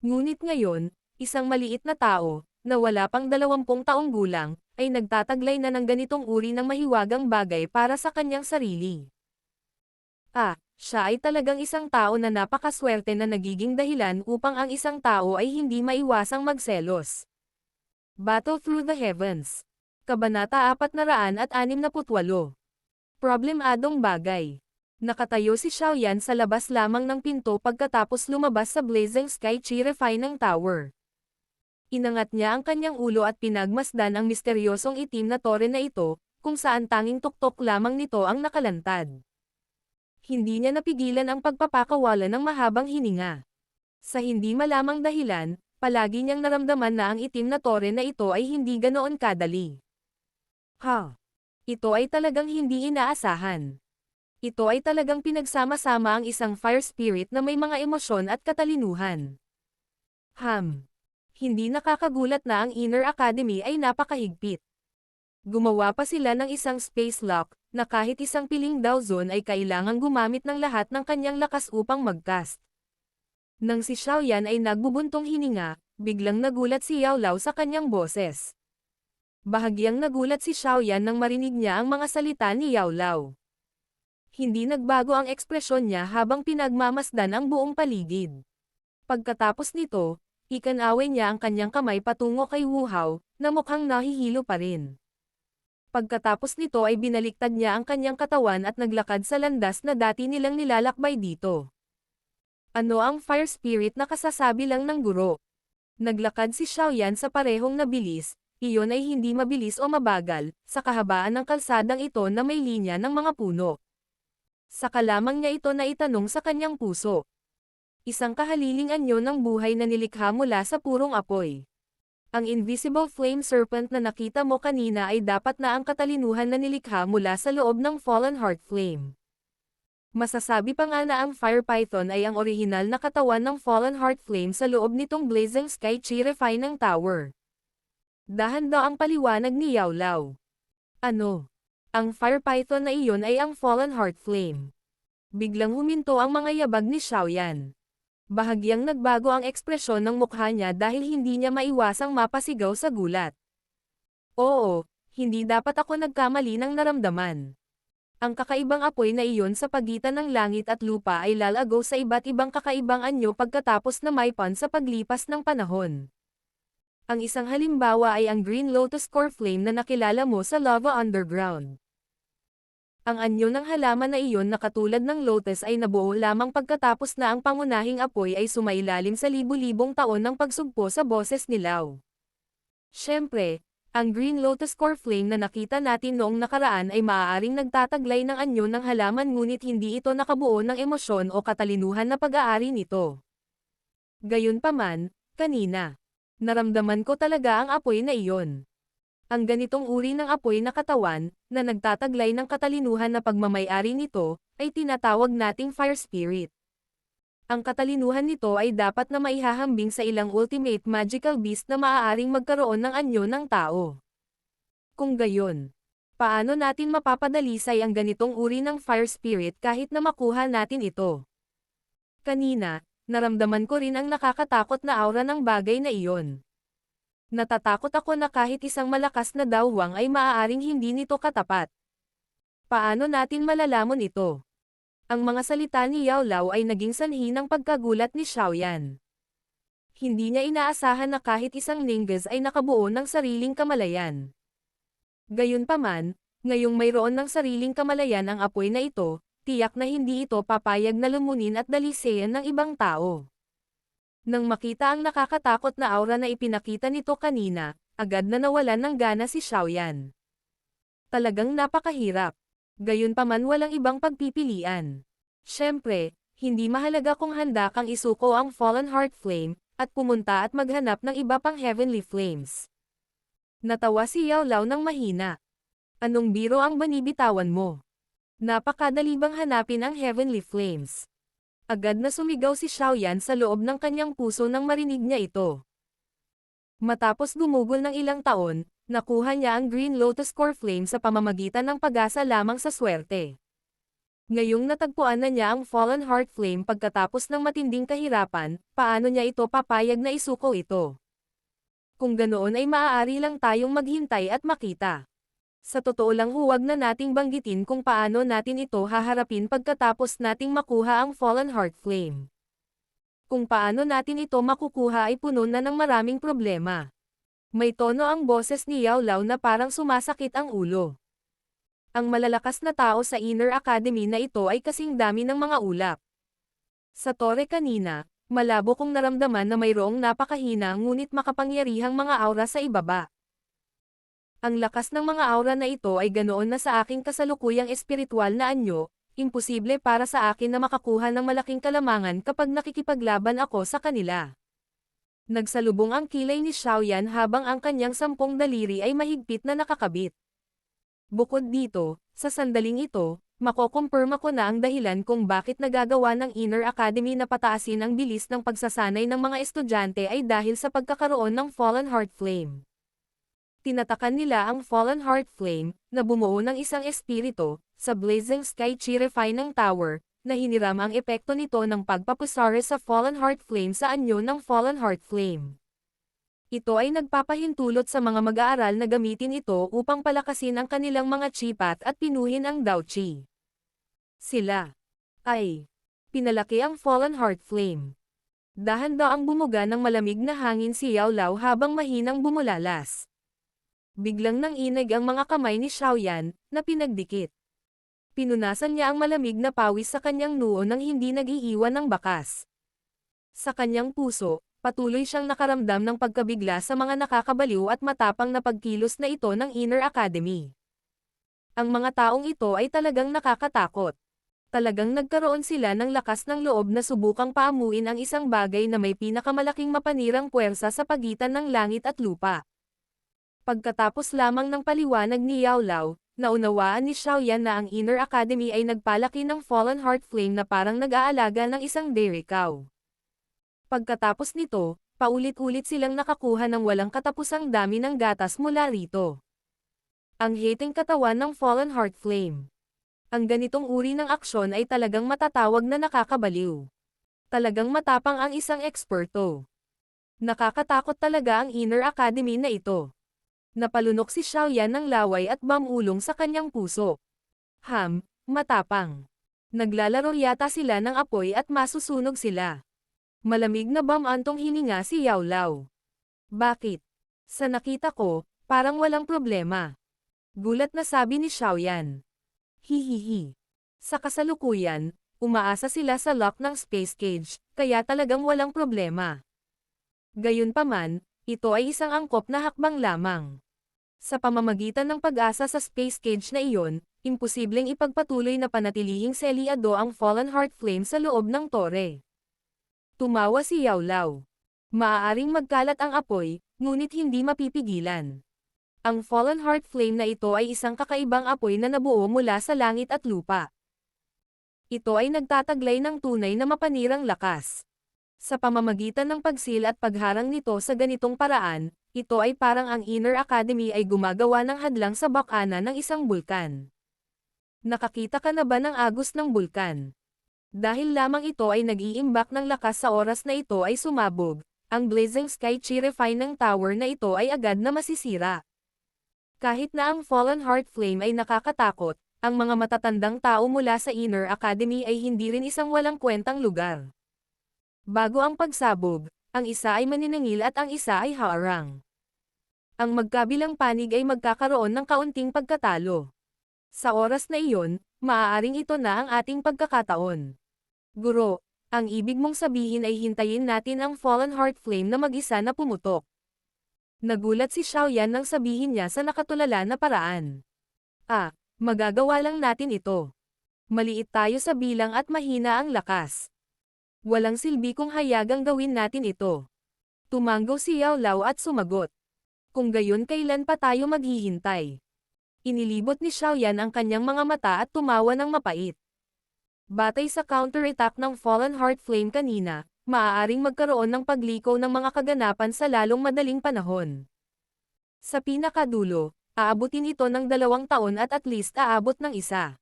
Ngunit ngayon, isang maliit na tao, na wala pang 20 taong gulang, ay nagtataglay na ng ganitong uri ng mahiwagang bagay para sa kanyang sarili. Siya ay talagang isang tao na napakaswerte na nagiging dahilan upang ang isang tao ay hindi maiwasang magselos. Battle Through the Heavens. Kabanata 468. Problemadong bagay. Nakatayo si Xiaoyan sa labas lamang ng pinto pagkatapos lumabas sa Blazing Sky Chi-Refining Tower. Inangat niya ang kanyang ulo at pinagmasdan ang misteryosong itim na tore na ito, kung saan tanging tuktok lamang nito ang nakalantad. Hindi niya napigilan ang pagpapakawala ng mahabang hininga. Sa hindi malamang dahilan, palagi niyang naramdaman na ang itim na tore na ito ay hindi ganoon kadali. Ito ay talagang hindi inaasahan. Ito ay talagang pinagsama-sama ang isang fire spirit na may mga emosyon at katalinuhan. Hindi nakakagulat na ang Inner Academy ay napakahigpit. Gumawa pa sila ng isang space lock, na kahit isang piling daw zone ay kailangang gumamit ng lahat ng kanyang lakas upang mag-cast. Nang si Xiaoyan ay nagbubuntong hininga, biglang nagulat si Yao Lao sa kanyang boses. Bahagyang nagulat si Xiaoyan nang marinig niya ang mga salita ni Yao Lao. Hindi nagbago ang ekspresyon niya habang pinagmamasdan ang buong paligid. Pagkatapos nito, ikanaway niya ang kanyang kamay patungo kay Wu Hao, na mukhang nahihilo pa rin. Pagkatapos nito ay binaliktad niya ang kanyang katawan at naglakad sa landas na dati nilang nilalakbay dito. Ano ang fire spirit na kasasabi lang ng guro? Naglakad si Xiaoyan sa parehong nabilis, iyon ay hindi mabilis o mabagal, sa kahabaan ng kalsadang ito na may linya ng mga puno. Saka lamang niya ito na itanong sa kanyang puso. Isang kahaliling anyo ng buhay na nilikha mula sa purong apoy. Ang invisible flame serpent na nakita mo kanina ay dapat na ang katalinuhan na nilikha mula sa loob ng Fallen Heart Flame. Masasabi pa nga na ang Fire Python ay ang orihinal na katawan ng Fallen Heart Flame sa loob nitong Blazing Sky Chi-Refining Tower. Dahan-daang paliwanag ni Yao Lao. Ano? Ang Fire Python na iyon ay ang Fallen Heart Flame. Biglang huminto ang mga yabag ni Xiaoyan. Bahagyang nagbago ang ekspresyon ng mukha niya dahil hindi niya maiwasang mapasigaw sa gulat. Oo, hindi dapat ako nagkamali ng naramdaman. Ang kakaibang apoy na iyon sa pagitan ng langit at lupa ay lalago sa iba't ibang kakaibang anyo pagkatapos na maipan sa paglipas ng panahon. Ang isang halimbawa ay ang Green Lotus Core Flame na nakilala mo sa Lava Underground. Ang anyo ng halaman na iyon na katulad ng lotus ay nabuo lamang pagkatapos na ang pangunahing apoy ay sumailalim sa libu-libong taon ng pagsugpo sa boses ni Lao. Siyempre, ang Green Lotus Core Flame na nakita natin noong nakaraan ay maaaring nagtataglay ng anyo ng halaman ngunit hindi ito nakabuo ng emosyon o katalinuhan na pag-aari nito. Gayunpaman, kanina, naramdaman ko talaga ang apoy na iyon. Ang ganitong uri ng apoy na katawan, na nagtataglay ng katalinuhan na pagmamay-ari nito, ay tinatawag nating Fire Spirit. Ang katalinuhan nito ay dapat na maihahambing sa ilang ultimate magical beast na maaaring magkaroon ng anyo ng tao. Kung gayon, paano natin mapapadalisay ang ganitong uri ng Fire Spirit kahit na makuha natin ito? Kanina, naramdaman ko rin ang nakakatakot na aura ng bagay na iyon. Natatakot ako na kahit isang malakas na dawwang ay maaaring hindi nito katapat. Paano natin malalaman ito? Ang mga salita ni Yao Lao ay naging sanhi ng pagkagulat ni Xiaoyan. Hindi niya inaasahan na kahit isang Lingus ay nakabuo ng sariling kamalayan. Gayunpaman, ngayong mayroon ng sariling kamalayan ang apoy na ito, tiyak na hindi ito papayag na lumunin at dalisayan ng ibang tao. Nang makita ang nakakatakot na aura na ipinakita nito kanina, agad na nawalan ng gana si Xiaoyan. Talagang napakahirap. Gayunpaman walang ibang pagpipilian. Siyempre, hindi mahalaga kung handa kang isuko ang Fallen Heart Flame, at pumunta at maghanap ng iba pang Heavenly Flames. Natawa si Yao Lao ng mahina. Anong biro ang banibitawan mo? Napakadali bang hanapin ang Heavenly Flames? Agad na sumigaw si Xiaoyan sa loob ng kanyang puso nang marinig niya ito. Matapos gumugol ng ilang taon, nakuha niya ang Green Lotus Core Flame sa pamamagitan ng pag-asa lamang sa swerte. Ngayong natagpuan na niya ang Fallen Heart Flame pagkatapos ng matinding kahirapan, paano niya ito papayag na isuko ito? Kung ganoon ay maaari lang tayong maghintay at makita. Sa totoo lang huwag na nating banggitin kung paano natin ito haharapin pagkatapos nating makuha ang Fallen Heart Flame. Kung paano natin ito makukuha ay puno na ng maraming problema. May tono ang boses ni Yao Lao na parang sumasakit ang ulo. Ang malalakas na tao sa Inner Academy na ito ay kasing dami ng mga ulap. Sa tore kanina, malabo kong naramdaman na mayroong napakahina ngunit makapangyarihang mga aura sa ibaba. Ang lakas ng mga aura na ito ay ganoon na sa aking kasalukuyang espiritual na anyo, imposible para sa akin na makakuha ng malaking kalamangan kapag nakikipaglaban ako sa kanila. Nagsalubong ang kilay ni Xiaoyan habang ang kanyang 10 daliri ay mahigpit na nakakabit. Bukod dito, sa sandaling ito, makokompirma ko na ang dahilan kung bakit nagagawa ng Inner Academy na pataasin ang bilis ng pagsasanay ng mga estudyante ay dahil sa pagkakaroon ng Fallen Heart Flame. Tinatakan nila ang Fallen Heart Flame, na bumuo ng isang espiritu, sa Blazing Sky Chi-Refining Tower, na hiniram ang epekto nito ng pagpapusare sa Fallen Heart Flame sa anyo ng Fallen Heart Flame. Ito ay nagpapahintulot sa mga mag-aaral na gamitin ito upang palakasin ang kanilang mga chi-path at pinuhin ang Dao Chi. Sila ay pinalaki ang Fallen Heart Flame. Dahan-daang bumuga ng malamig na hangin si Yao Lao habang mahinang bumulalas. Biglang nanginig ang mga kamay ni Xiaoyan, na pinagdikit. Pinunasan niya ang malamig na pawis sa kanyang noo nang hindi nag-iiwan ng bakas. Sa kanyang puso, patuloy siyang nakaramdam ng pagkabigla sa mga nakakabaliw at matapang na pagkilos na ito ng Inner Academy. Ang mga taong ito ay talagang nakakatakot. Talagang nagkaroon sila ng lakas ng loob na subukang paamuin ang isang bagay na may pinakamalaking mapanirang puwersa sa pagitan ng langit at lupa. Pagkatapos lamang ng paliwanag ni Yao Lao, naunawaan ni Xiaoyan na ang Inner Academy ay nagpalaki ng Fallen Heart Flame na parang nag-aalaga ng isang dairy cow. Pagkatapos nito, paulit-ulit silang nakakuha ng walang katapusang dami ng gatas mula rito. Ang hating katawan ng Fallen Heart Flame. Ang ganitong uri ng aksyon ay talagang matatawag na nakakabaliw. Talagang matapang ang isang eksperto. Nakakatakot talaga ang Inner Academy na ito. Napalunok si Xiaoyan ng laway at bamulong sa kanyang puso. Matapang. Naglalaro yata sila ng apoy at masusunog sila. Malamig na bamantong hininga si Yao Lao. Bakit? Sa nakita ko, parang walang problema. Gulat na sabi ni Xiaoyan. Hihihi. Sa kasalukuyan, umaasa sila sa lock ng space cage, kaya talagang walang problema. Gayunpaman, ito ay isang angkop na hakbang lamang. Sa pamamagitan ng pag-asa sa space cage na iyon, imposibleng ipagpatuloy na panatilihing selyado ang Fallen Heart Flame sa loob ng tore. Tumawa si Yao Lao. Maaaring magkalat ang apoy, ngunit hindi mapipigilan. Ang Fallen Heart Flame na ito ay isang kakaibang apoy na nabuo mula sa langit at lupa. Ito ay nagtataglay ng tunay na mapanirang lakas. Sa pamamagitan ng pagsil at pagharang nito sa ganitong paraan, ito ay parang ang Inner Academy ay gumagawa ng hadlang sa bakana ng isang bulkan. Nakakita ka na ba ng agos ng bulkan? Dahil lamang ito ay nag-iimbak ng lakas sa oras na ito ay sumabog, ang Blazing Sky Chi-refine ng tower na ito ay agad na masisira. Kahit na ang Fallen Heart Flame ay nakakatakot, ang mga matatandang tao mula sa Inner Academy ay hindi rin isang walang kwentang lugar. Bago ang pagsabog, ang isa ay maniningil at ang isa ay haarang. Ang magkabilang panig ay magkakaroon ng kaunting pagkatalo. Sa oras na iyon, maaaring ito na ang ating pagkakataon. Guro, ang ibig mong sabihin ay hintayin natin ang Fallen Heart Flame na mag-isa na pumutok. Nagulat si Xiaoyan nang sabihin niya sa nakatulala na paraan. Magagawa lang natin ito. Maliit tayo sa bilang at mahina ang lakas. Walang silbi kung hayagang gawin natin ito. Tumanggo si Yao Lao at sumagot. Kung gayon kailan pa tayo maghihintay? Inilibot ni Xiaoyan ang kanyang mga mata at tumawa ng mapait. Batay sa counterattack ng Fallen Heart Flame kanina, maaaring magkaroon ng pagliko ng mga kaganapan sa lalong madaling panahon. Sa pinakadulo, aabutin ito ng 2 taon at least aabot ng 1.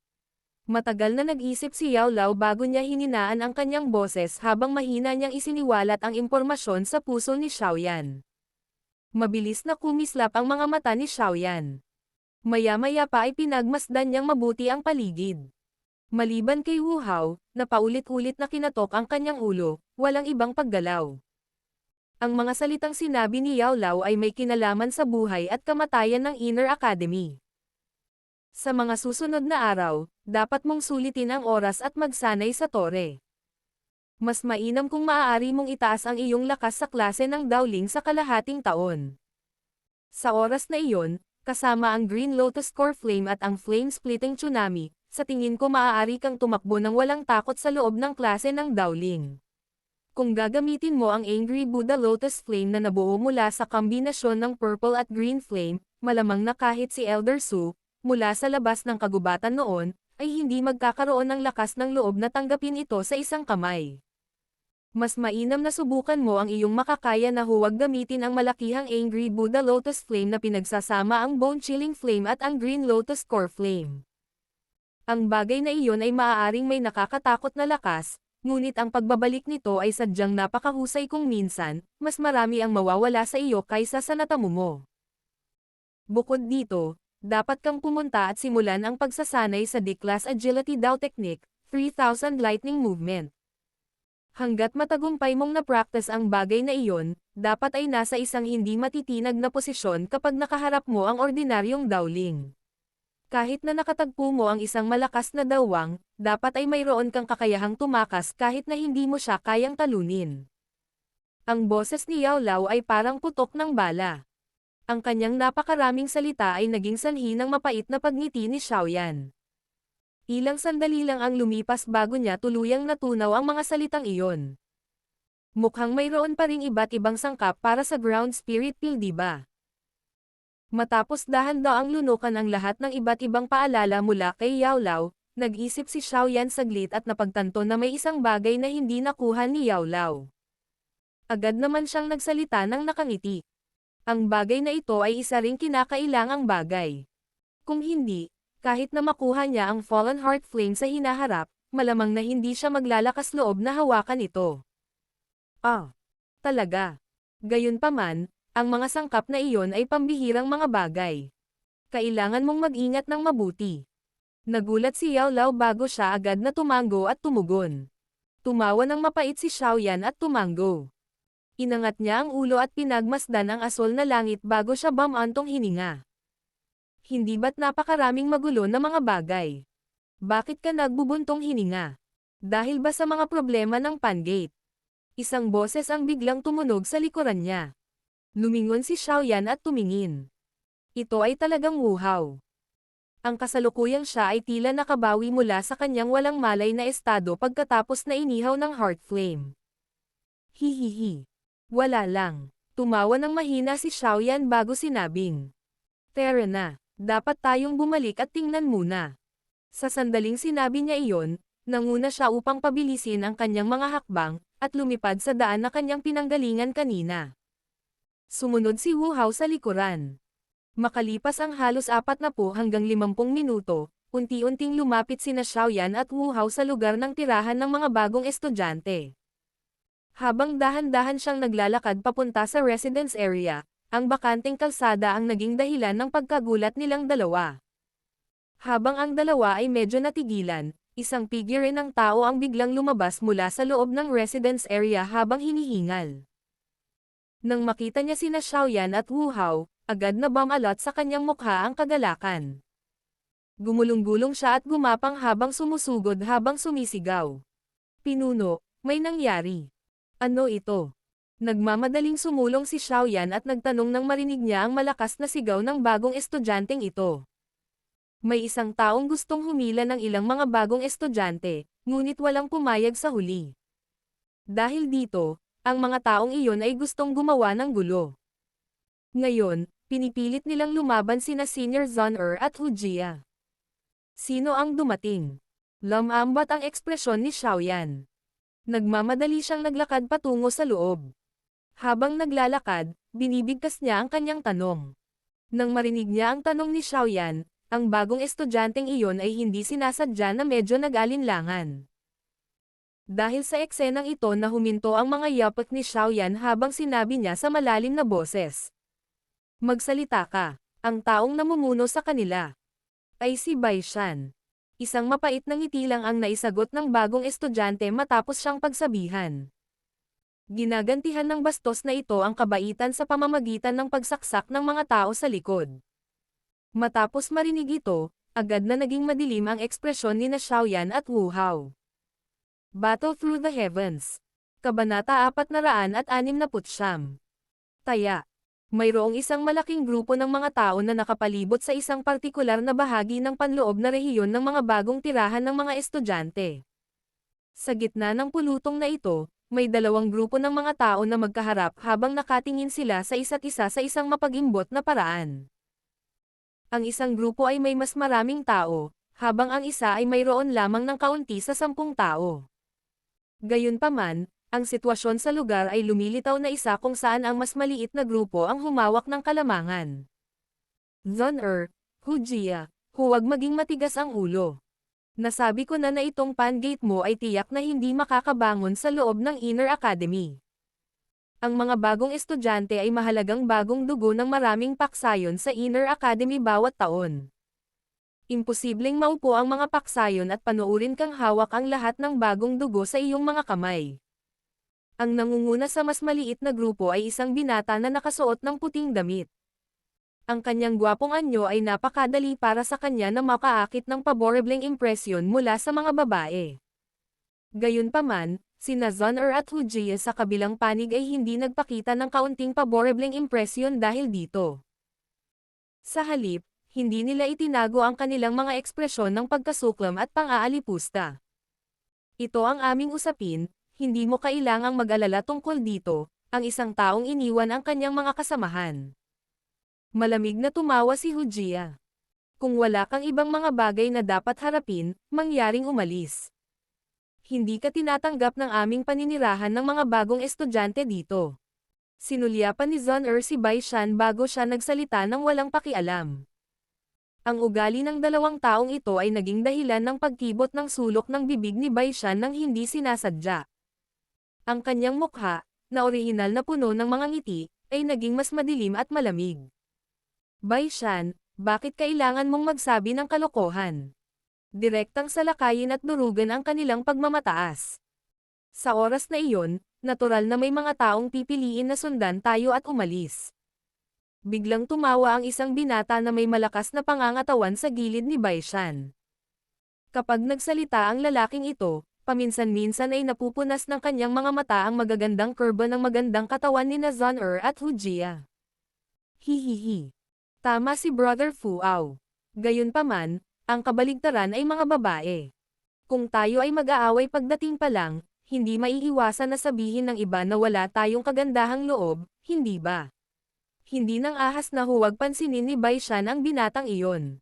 Matagal na nag-isip si Yao Lao bago niya hininaan ang kanyang boses habang mahina niyang isiniwalat ang impormasyon sa puso ni Xiaoyan. Mabilis na kumislap ang mga mata ni Xiaoyan. Maya-maya pa ay pinagmasdan niyang mabuti ang paligid. Maliban kay Wu Hao, na paulit-ulit na kinatok ang kanyang ulo, walang ibang paggalaw. Ang mga salitang sinabi ni Yao Lao ay may kinalaman sa buhay at kamatayan ng Inner Academy. Sa mga susunod na araw, dapat mong sulitin ang oras at magsanay sa tore. Mas mainam kung maaari mong itaas ang iyong lakas sa klase ng Dowling sa kalahating taon. Sa oras na iyon, kasama ang Green Lotus Core Flame at ang Flame Splitting Tsunami, sa tingin ko maaari kang tumakbo ng walang takot sa loob ng klase ng Dowling. Kung gagamitin mo ang Angry Buddha Lotus Flame na nabuo mula sa kombinasyon ng Purple at Green Flame, malamang na kahit si Elder Su, mula sa labas ng kagubatan noon, ay hindi magkakaroon ng lakas ng loob na tanggapin ito sa isang kamay. Mas mainam na subukan mo ang iyong makakaya na huwag gamitin ang malakihang Angry Buddha Lotus Flame na pinagsasama ang Bone Chilling Flame at ang Green Lotus Core Flame. Ang bagay na iyon ay maaaring may nakakatakot na lakas, ngunit ang pagbabalik nito ay sadyang napakahusay kung minsan, mas marami ang mawawala sa iyo kaysa sa natamo mo. Bukod dito, dapat kang pumunta at simulan ang pagsasanay sa D-Class Agility Dao Technique, 3000 Lightning Movement. Hanggat matagumpay mong na-practice ang bagay na iyon, dapat ay nasa isang hindi matitinag na posisyon kapag nakaharap mo ang ordinaryong Dowling. Kahit na nakatagpo mo ang isang malakas na dawang, dapat ay mayroon kang kakayahang tumakas kahit na hindi mo siya kayang talunin. Ang boses ni Yao Lao ay parang putok ng bala. Ang kanyang napakaraming salita ay naging sanhi ng mapait na pagngiti ni Xiaoyan. Ilang sandali lang ang lumipas bago niya tuluyang natunaw ang mga salitang iyon. Mukhang mayroon pa ring iba't ibang sangkap para sa Ground Spirit Pill, di ba? Matapos dahan-daang lunukan ang lahat ng iba't ibang paalala mula kay Yao Lao, nag-isip si Xiaoyan saglit at napagtanto na may isang bagay na hindi nakuha ni Yao Lao. Agad naman siyang nagsalita ng nakangiti. Ang bagay na ito ay isa ring kinakailangang bagay. Kung hindi, kahit na makuha niya ang Fallen Heart Flame sa hinaharap, malamang na hindi siya maglalakas loob na hawakan ito. Talaga. Gayunpaman, Ang mga sangkap na iyon ay pambihirang mga bagay. Kailangan mong mag-ingat ng mabuti. Nagulat si Yao Lao bago siya agad na tumango at tumugon. Tumawa ng mapait si Xiaoyan at tumango. Inangat niya ang ulo at pinagmasdan ang asol na langit bago siya bumantong hininga. Hindi ba't napakaraming magulo na mga bagay? Bakit ka nagbubuntong hininga? Dahil ba sa mga problema ng Pangate? Isang boses ang biglang tumunog sa likuran niya. Lumingon si Xiaoyan at tumingin. Ito ay talagang wuhaw. Ang kasalukuyang siya ay tila nakabawi mula sa kanyang walang malay na estado pagkatapos na inihaw ng heart flame. Hihihi. Wala lang. Tumawa ng mahina si Xiaoyan bago sinabing. Tara na, dapat tayong bumalik at tingnan muna. Sa sandaling sinabi niya iyon, nanguna siya upang pabilisin ang kanyang mga hakbang, at lumipad sa daan na kanyang pinanggalingan kanina. Sumunod si Wu Hao sa likuran. Makalipas ang halos 40 hanggang 50 minuto, unti-unting lumapit sina Xiaoyan at Wu Hao sa lugar ng tirahan ng mga bagong estudyante. Habang dahan-dahan siyang naglalakad papunta sa residence area, ang bakanteng kalsada ang naging dahilan ng pagkagulat nilang dalawa. Habang ang dalawa ay medyo natigilan, isang figure ng tao ang biglang lumabas mula sa loob ng residence area habang hinihingal. Nang makita niya sina Xiaoyan at Wu Hao, agad na bumalot sa kanyang mukha ang kagalakan. Gumulong-gulong siya at gumapang habang sumusugod habang sumisigaw. Pinuno, may nangyari. Ano ito? Nagmamadaling sumulong si Xiaoyan at nagtanong nang marinig niya ang malakas na sigaw ng bagong estudyanteng ito. May isang taong gustong humila ng ilang mga bagong estudyante, ngunit walang pumayag sa huli. Dahil dito, ang mga taong iyon ay gustong gumawa ng gulo. Ngayon, pinipilit nilang lumaban sina Senior Zhon'er at Hu Jia. Sino ang dumating? Lumambat ang ekspresyon ni Xiaoyan. Nagmamadali siyang naglakad patungo sa loob. Habang naglalakad, binibigkas niya ang kanyang tanong. Nang marinig niya ang tanong ni Xiaoyan, ang bagong estudyanteng iyon ay hindi sinasadya na medyo nag-alinlangan. Dahil sa eksenang ito na huminto ang mga yapak ni Xiaoyan habang sinabi niya sa malalim na boses. Magsalita ka, ang taong namumuno sa kanila. Ay si Bai Shan. Isang mapait na ngiti lang ang naisagot ng bagong estudyante matapos siyang pagsabihan. Ginagantihan ng bastos na ito ang kabaitan sa pamamagitan ng pagsaksak ng mga tao sa likod. Matapos marinig ito, agad na naging madilim ang ekspresyon ni Xiaoyan at Wu Hao. Battle Through the Heavens. Kabanata 469. Taya. Mayroong isang malaking grupo ng mga tao na nakapalibot sa isang partikular na bahagi ng panloob na rehiyon ng mga bagong tirahan ng mga estudyante. Sa gitna ng pulutong na ito, may dalawang grupo ng mga tao na magkaharap habang nakatingin sila sa isa't isa sa isang mapagimbot na paraan. Ang isang grupo ay may mas maraming tao, habang ang isa ay mayroon lamang ng kaunti sa 10 tao. Gayunpaman, ang sitwasyon sa lugar ay lumilitaw na isa kung saan ang mas maliit na grupo ang humawak ng kalamangan. Zhon'er, Hu Jia, huwag maging matigas ang ulo. Nasabi ko na itong Pangate mo ay tiyak na hindi makakabangon sa loob ng Inner Academy. Ang mga bagong estudyante ay mahalagang bagong dugo ng maraming paksayon sa Inner Academy bawat taon. Imposibleng maupo ang mga paksayon at panuurin kang hawak ang lahat ng bagong dugo sa iyong mga kamay. Ang nangunguna sa mas maliit na grupo ay isang binata na nakasuot ng puting damit. Ang kanyang gwapong anyo ay napakadali para sa kanya na makaakit ng paborebleng impresyon mula sa mga babae. Gayunpaman, sina Zhon'er at Hu Jia sa kabilang panig ay hindi nagpakita ng kaunting paborebleng impresyon dahil dito. Sa halip, hindi nila itinago ang kanilang mga ekspresyon ng pagkasuklam at pang-aalipusta. Ito ang aming usapin, hindi mo kailangang mag-alala tungkol dito, ang isang taong iniwan ang kanyang mga kasamahan. Malamig na tumawa si Hu Jia. Kung wala kang ibang mga bagay na dapat harapin, mangyaring umalis. Hindi ka tinatanggap ng aming paninirahan ng mga bagong estudyante dito. Sinulyapan ni Zhon'er si Bai Shan bago siya nagsalita ng walang pakialam. Ang ugali ng dalawang taong ito ay naging dahilan ng pagkibot ng sulok ng bibig ni Bai Shan nang hindi sinasadya. Ang kanyang mukha, na orihinal na puno ng mga ngiti, ay naging mas madilim at malamig. Baishan, bakit kailangan mong magsabi ng kalokohan? Direktang salakayin at durugan ang kanilang pagmamataas. Sa oras na iyon, natural na may mga taong pipiliin na sundan tayo at umalis. Biglang tumawa ang isang binata na may malakas na pangangatawan sa gilid ni Baishan. Kapag nagsalita ang lalaking ito, paminsan-minsan ay napupunas ng kanyang mga mata ang magagandang kurba ng magandang katawan ni Zon-er at Hujia. Hihihi. Tama si Brother Fuao. Gayunpaman, ang kabaligtaran ay mga babae. Kung tayo ay mag-aaway pagdating pa lang, hindi maiiwasan na sabihin ng iba na wala tayong kagandahang loob, hindi ba? Hindi nang ahas na huwag pansinin ni Baishan ang binatang iyon.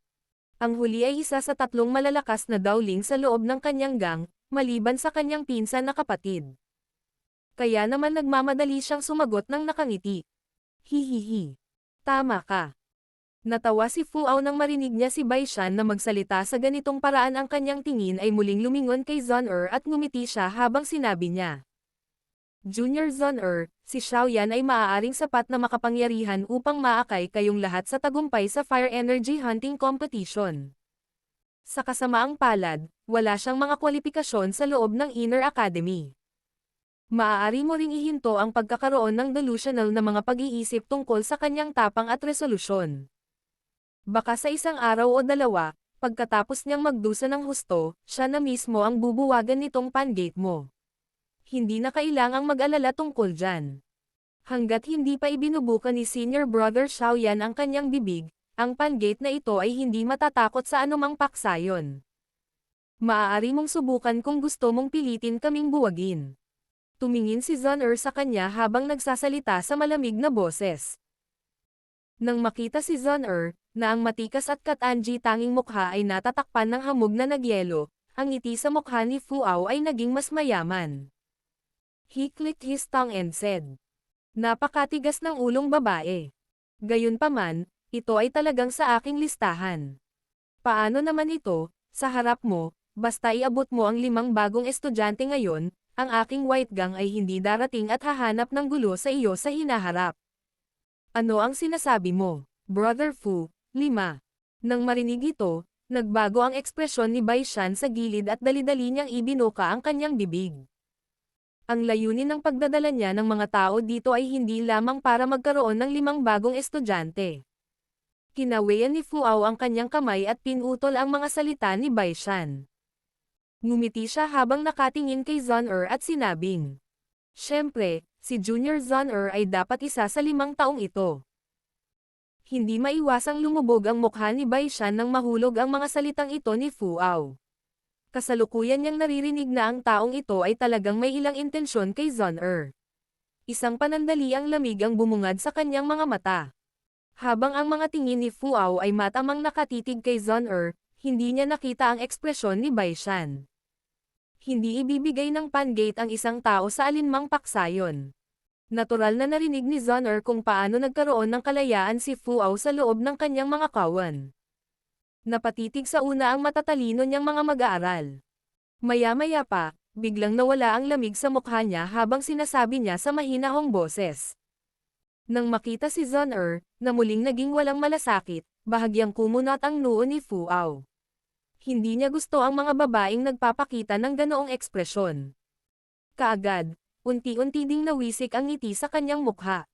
Ang huli ay isa sa 3 malalakas na dowling sa loob ng kanyang gang, maliban sa kanyang pinsan na kapatid. Kaya naman nagmamadali siyang sumagot ng nakangiti. Hihihi. Tama ka. Natawa si Fuao nang marinig niya si Baishan na magsalita sa ganitong paraan. Ang kanyang tingin ay muling lumingon kay Zon-er at ngumiti siya habang sinabi niya. Junior Zon-er, si Xiaoyan ay maaaring sapat na makapangyarihan upang maakay kayong lahat sa tagumpay sa Fire Energy Hunting Competition. Sa kasamaang palad, wala siyang mga kwalipikasyon sa loob ng Inner Academy. Maaari mo ring ihinto ang pagkakaroon ng delusional na mga pag-iisip tungkol sa kanyang tapang at resolusyon. Baka sa isang araw o dalawa, pagkatapos niyang magdusa ng husto, siya na mismo ang bubuwagan nitong Pangate mo. Hindi na kailangang mag-alala tungkol dyan. Hanggat hindi pa ibinubukan ni Senior Brother Xiaoyan ang kanyang bibig, ang Pangate na ito ay hindi matatakot sa anumang paksayon. Maaari mong subukan kung gusto mong pilitin kaming buwagin. Tumingin si Zon-er sa kanya habang nagsasalita sa malamig na boses. Nang makita si Zon-er, na ang matikas at katanji tanging mukha ay natatakpan ng hamog na nagyelo, ang ngiti sa mukha ni Fuao ay naging mas mayaman. He clicked his tongue and said, napakatigas ng ulong babae. Gayunpaman, ito ay talagang sa aking listahan. Paano naman ito, sa harap mo, basta iabot mo ang 5 bagong estudyante ngayon, ang aking white gang ay hindi darating at hahanap ng gulo sa iyo sa hinaharap. Ano ang sinasabi mo, Brother Fu? 5. Nang marinig ito, nagbago ang ekspresyon ni Baishan sa gilid at dali-dali niyang ibinuka ang kanyang bibig. Ang layunin ng pagdadala niya ng mga tao dito ay hindi lamang para magkaroon ng 5 bagong estudyante. Kinawayan ni Fuao ang kanyang kamay at pinutol ang mga salita ni Baishan. Ngumiti siya habang nakatingin kay Zon-er at sinabing, Siyempre, si Junior Zon-er ay dapat isa sa 5 taong ito. Hindi maiwasang lumubog ang mukha ni Baishan nang mahulog ang mga salitang ito ni Fuao. Kasalukuyan niyang naririnig na ang taong ito ay talagang may ilang intensyon kay Zon-er. Isang panandali ang lamig ang bumungad sa kanyang mga mata. Habang ang mga tingin ni Fuao ay matamang nakatitig kay Zon-er, hindi niya nakita ang ekspresyon ni Baishan. Hindi ibibigay ng Pangate ang isang tao sa alinmang paksayon. Natural na narinig ni Zon-er kung paano nagkaroon ng kalayaan si Fuao sa loob ng kanyang mga kawan. Napatitig sa una ang matatalino niyang mga mag-aaral. Maya-maya pa, biglang nawala ang lamig sa mukha niya habang sinasabi niya sa mahinahong boses. Nang makita si Zon-er, na muling naging walang malasakit, bahagyang kumunat ang noo ni Fuao. Hindi niya gusto ang mga babaeng nagpapakita ng ganoong ekspresyon. Kaagad, unti-unti ding nawisik ang ngiti sa kanyang mukha.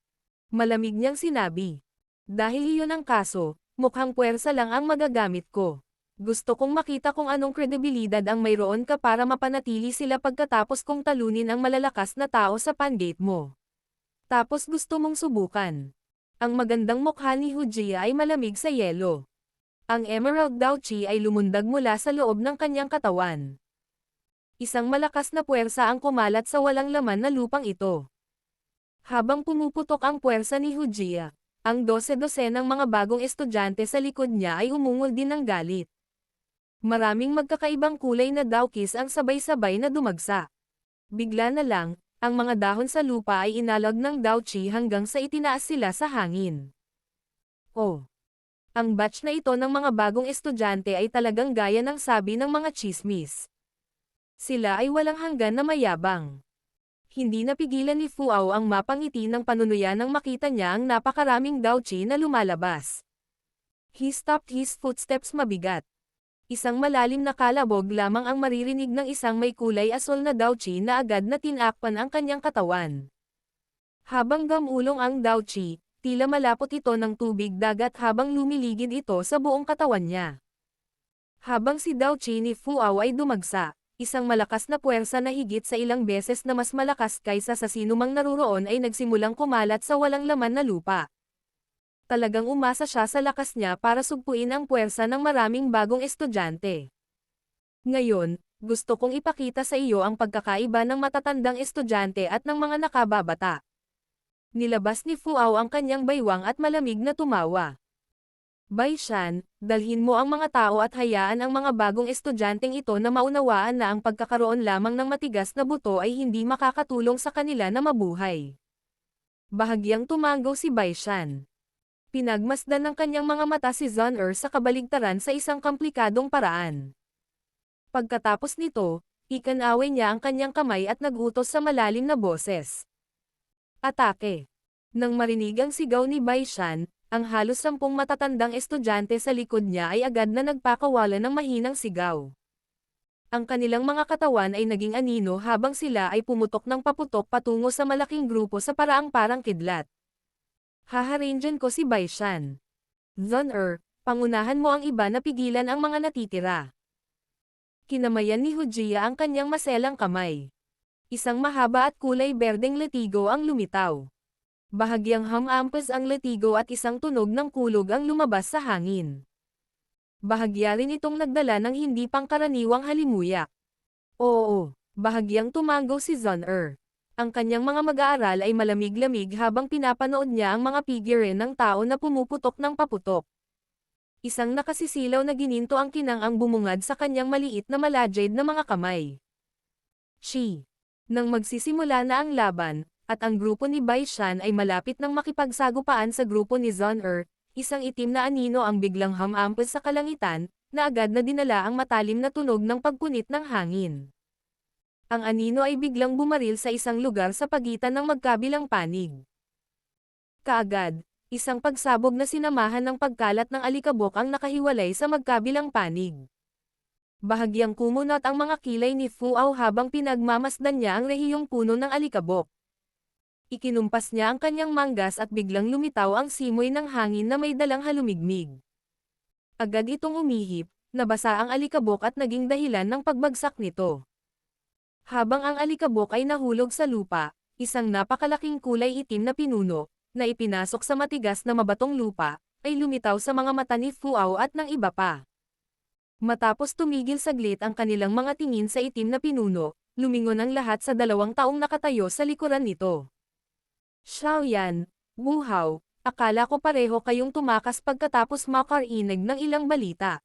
Malamig niyang sinabi. Dahil iyon ang kaso, mukhang puwersa lang ang magagamit ko. Gusto kong makita kung anong kredibilidad ang mayroon ka para mapanatili sila pagkatapos kong talunin ang malalakas na tao sa Pangate mo. Tapos gusto mong subukan. Ang magandang mukha ni Hujia ay malamig sa yelo. Ang Emerald Daochi ay lumundag mula sa loob ng kanyang katawan. Isang malakas na puwersa ang kumalat sa walang laman na lupang ito. Habang pumuputok ang puwersa ni Hujia, ang 12 ng mga bagong estudyante sa likod niya ay umungol din ng galit. Maraming magkakaibang kulay na dawkis ang sabay-sabay na dumagsa. Bigla na lang, ang mga dahon sa lupa ay inalag ng Daochi hanggang sa itinaas sila sa hangin. Oh! Ang batch na ito ng mga bagong estudyante ay talagang gaya ng sabi ng mga chismis. Sila ay walang hanggan na mayabang. Hindi napigilan ni Fuao ang mapangiti ng panunuya nang makita niya ang napakaraming Daochi na lumalabas. He stopped his footsteps mabigat. Isang malalim na kalabog lamang ang maririnig ng isang may kulay asol na Daochi na agad na tinakpan ang kanyang katawan. Habang gamulong ang Daochi, tila malapot ito ng tubig dagat habang lumiligid ito sa buong katawan niya. Habang si Daochi ni Fuao ay dumagsa, isang malakas na puwersa na higit sa ilang beses na mas malakas kaysa sa sinumang naruroon ay nagsimulang kumalat sa walang laman na lupa. Talagang umasa siya sa lakas niya para sugpuin ang puwersa ng maraming bagong estudyante. Ngayon, gusto kong ipakita sa iyo ang pagkakaiba ng matatandang estudyante at ng mga nakababata. Nilabas ni Fuao ang kanyang baywang at malamig na tumawa. Baishan, dalhin mo ang mga tao at hayaan ang mga bagong estudyanteng ito na maunawaan na ang pagkakaroon lamang ng matigas na buto ay hindi makakatulong sa kanila na mabuhay. Bahagyang tumango si Baishan. Pinagmasdan ng kanyang mga mata si Zun-er sa kabaligtaran sa isang komplikadong paraan. Pagkatapos nito, ikanaway niya ang kanyang kamay at nagutos sa malalim na boses. Atake! Nang marinig ang sigaw ni Baishan, ang halos 10 matatandang estudyante sa likod niya ay agad na nagpakawala ng mahinang sigaw. Ang kanilang mga katawan ay naging anino habang sila ay pumutok ng paputok patungo sa malaking grupo sa paraang parang kidlat. Haharangan ko si Baishan. Zun-er, pangunahan mo ang iba na pigilan ang mga natitira. Kinamayan ni Hujia ang kanyang maselang kamay. Isang mahaba at kulay berdeng latigo ang lumitaw. Bahagyang hamampas ang latigo at isang tunog ng kulog ang lumabas sa hangin. Bahagya rin itong nagdala ng hindi pangkaraniwang halimuyak. Oo, bahagyang tumango si Zun-er. Ang kanyang mga mag-aaral ay malamig-lamig habang pinapanood niya ang mga figure ng tao na pumuputok ng paputok. Isang nakasisilaw na gininto ang kinang ang bumungad sa kanyang maliit na malajade na mga kamay. Nang magsisimula na ang laban, at ang grupo ni Baishan ay malapit nang makipagsagupaan sa grupo ni Zun-er, isang itim na anino ang biglang hamampas sa kalangitan, na agad na dinala ang matalim na tunog ng pagpunit ng hangin. Ang anino ay biglang bumaril sa isang lugar sa pagitan ng magkabilang panig. Kaagad, isang pagsabog na sinamahan ng pagkalat ng alikabok ang nakahiwalay sa magkabilang panig. Bahagyang kumunot ang mga kilay ni Fuao habang pinagmamasdan niya ang rehiyong puno ng alikabok. Ikinumpas niya ang kanyang manggas at biglang lumitaw ang simoy ng hangin na may dalang halumigmig. Agad itong umihip, nabasa ang alikabok at naging dahilan ng pagbagsak nito. Habang ang alikabok ay nahulog sa lupa, isang napakalaking kulay itim na pinuno, na ipinasok sa matigas na mabatong lupa, ay lumitaw sa mga mata ni Fuao at ng iba pa. Matapos tumigil saglit ang kanilang mga tingin sa itim na pinuno, lumingon ang lahat sa 2 taong nakatayo sa likuran nito. Xiaoyan, Wu Hao, akala ko pareho kayong tumakas pagkatapos makarinig ng ilang balita.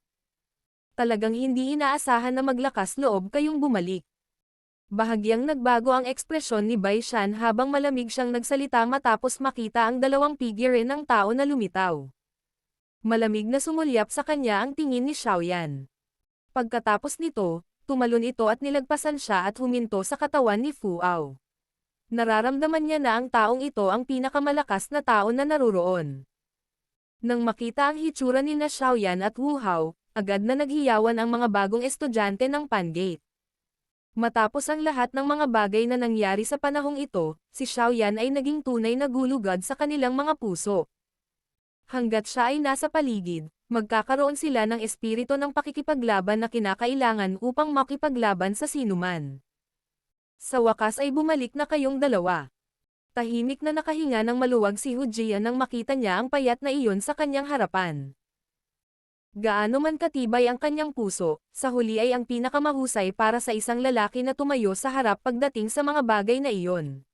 Talagang hindi inaasahan na maglakas loob kayong bumalik. Bahagyang nagbago ang ekspresyon ni Baishan habang malamig siyang nagsalita matapos makita ang 2 figure ng tao na lumitaw. Malamig na sumulyap sa kanya ang tingin ni Xiaoyan. Pagkatapos nito, tumalon ito at nilagpasan siya at huminto sa katawan ni Fuao. Nararamdaman niya na ang taong ito ang pinakamalakas na tao na naruroon. Nang makita ang hitsura ni na Xiaoyan at Wu Hao, agad na naghiyawan ang mga bagong estudyante ng Pangate. Matapos ang lahat ng mga bagay na nangyari sa panahong ito, si Xiaoyan ay naging tunay na gulugad sa kanilang mga puso. Hanggat siya ay nasa paligid, magkakaroon sila ng espiritu ng pakikipaglaban na kinakailangan upang makipaglaban sa sinuman. Sa wakas ay bumalik na kayong 2. Tahimik na nakahinga ng maluwag si Hujia nang makita niya ang payat na iyon sa kanyang harapan. Gaano man katibay ang kanyang puso, sa huli ay ang pinakamahusay para sa isang lalaki na tumayo sa harap pagdating sa mga bagay na iyon.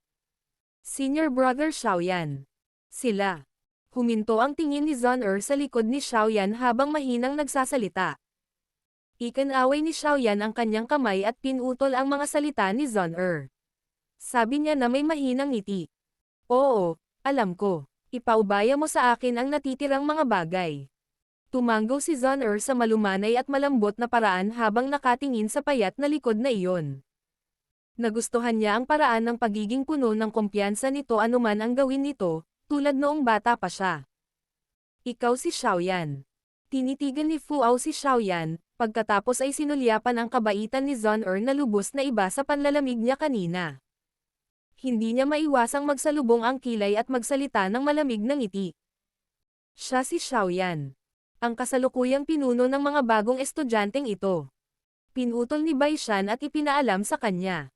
Senior Brother Xiaoyan. Sila. Huminto ang tingin ni Zun-er sa likod ni Xiaoyan habang mahinang nagsasalita. Ikanaway ni Xiaoyan ang kanyang kamay at pinutol ang mga salita ni Zun-er. Sabi niya na may mahinang ngiti. Oo, alam ko. Ipaubaya mo sa akin ang natitirang mga bagay. Tumango si Zun-er sa malumanay at malambot na paraan habang nakatingin sa payat na likod na iyon. Nagustuhan niya ang paraan ng pagiging puno ng kumpiyansa nito anuman ang gawin nito, tulad noong bata pa siya. Ikaw si Xiaoyan. Tinitigan ni Fuao si Xiaoyan, pagkatapos ay sinulyapan ang kabaitan ni Zhon'er na lubos na iba sa panlalamig niya kanina. Hindi niya maiwasang magsalubong ang kilay at magsalita ng malamig na ngiti. Siya si Xiaoyan. Ang kasalukuyang pinuno ng mga bagong estudyanteng ito. Pinutol ni Baishan at ipinaalam sa kanya.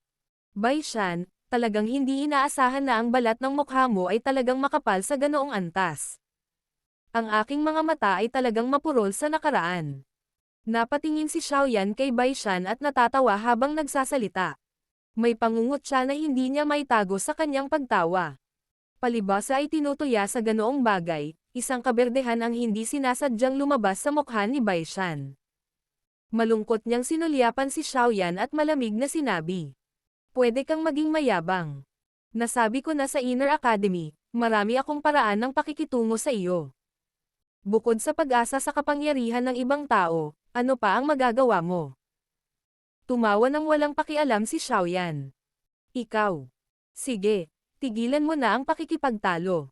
Baishan, talagang hindi inaasahan na ang balat ng mukha mo ay talagang makapal sa ganoong antas. Ang aking mga mata ay talagang mapurol sa nakaraan. Napatingin si Xiaoyan kay Baishan at natatawa habang nagsasalita. May pangungot siya na hindi niya maitago sa kanyang pagtawa. Palibhasa ay tinutuya sa ganoong bagay, isang kaberdehan ang hindi sinasadyang lumabas sa mukha ni Baishan. Malungkot niyang sinulyapan si Xiaoyan at malamig na sinabi. Pwede kang maging mayabang. Nasabi ko na sa Inner Academy, marami akong paraan ng pakikitungo sa iyo. Bukod sa pag-asa sa kapangyarihan ng ibang tao, ano pa ang magagawa mo? Tumawa ng walang pakialam si Xiaoyan. Ikaw. Sige, tigilan mo na ang pakikipagtalo.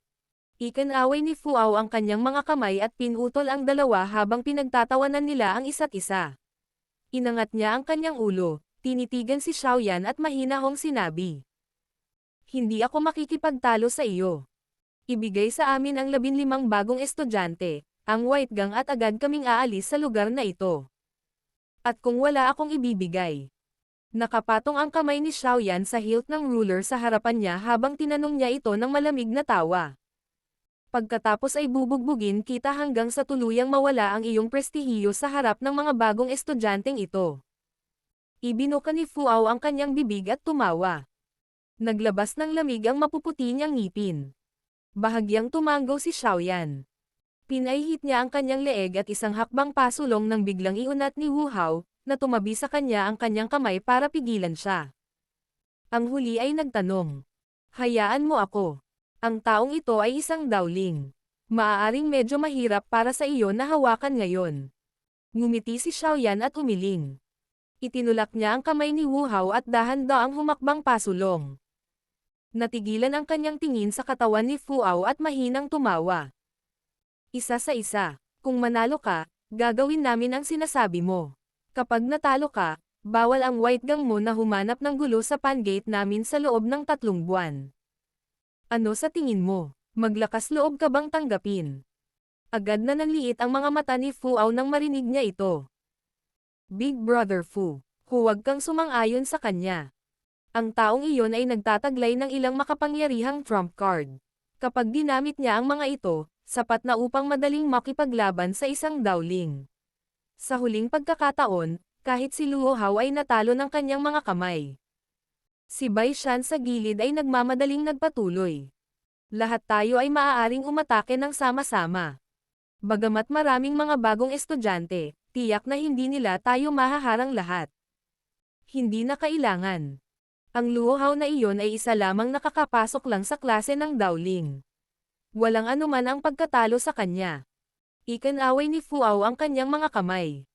Ikinaway ni Fuao ang kanyang mga kamay at pinutol ang dalawa habang pinagtatawanan nila ang isa't isa. Inangat niya ang kanyang ulo, tinitigan si Xiaoyan at mahinahong sinabi. Hindi ako makikipagtalo sa iyo. Ibigay sa amin ang 15 bagong estudyante, ang White Gang at agad kaming aalis sa lugar na ito. At kung wala akong ibibigay. Nakapatong ang kamay ni Xiaoyan sa hilt ng ruler sa harapan niya habang tinanong niya ito ng malamig na tawa. Pagkatapos ay bubugbugin kita hanggang sa tuluyang mawala ang iyong prestihiyo sa harap ng mga bagong estudyanteng ito. Ibinuka ni Fuao ang kanyang bibig at tumawa. Naglabas ng lamig ang mapuputi niyang ngipin. Bahagyang tumango si Xiaoyan. Pinaihit niya ang kanyang leeg at isang hakbang pasulong nang biglang iunat ni Wu Hao, na tumabi sa kanya ang kanyang kamay para pigilan siya. Ang huli ay nagtanong. Hayaan mo ako. Ang taong ito ay isang dowling. Maaaring medyo mahirap para sa iyo na hawakan ngayon. Ngumiti si Xiaoyan at umiling. Itinulak niya ang kamay ni Wu Hao at dahan-daang humakbang pasulong. Natigilan ang kanyang tingin sa katawan ni Fuao at mahinang tumawa. Isa sa isa, kung manalo ka, gagawin namin ang sinasabi mo. Kapag natalo ka, bawal ang White Gang mo na humanap ng gulo sa Pangate namin sa loob ng 3 buwan. Ano sa tingin mo? Maglakas loob ka bang tanggapin? Agad na nanliit ang mga mata ni Fuao nang marinig niya ito. Big Brother Fu, huwag kang sumang-ayon sa kanya. Ang taong iyon ay nagtataglay ng ilang makapangyarihang trump card. Kapag ginamit niya ang mga ito, sapat na upang madaling makipaglaban sa isang dowling. Sa huling pagkakataon, kahit si Luo Hao ay natalo ng kanyang mga kamay. Si Baishan sa gilid ay nagmamadaling nagpatuloy. Lahat tayo ay maaaring umatake ng sama-sama. Bagamat maraming mga bagong estudyante, tiyak na hindi nila tayo mahaharang lahat. Hindi na kailangan. Ang Luo Hao na iyon ay isa lamang nakakapasok lang sa klase ng dowling. Walang anuman ang pagkatalo sa kanya. Ikinaway ni Fuao ang kanyang mga kamay.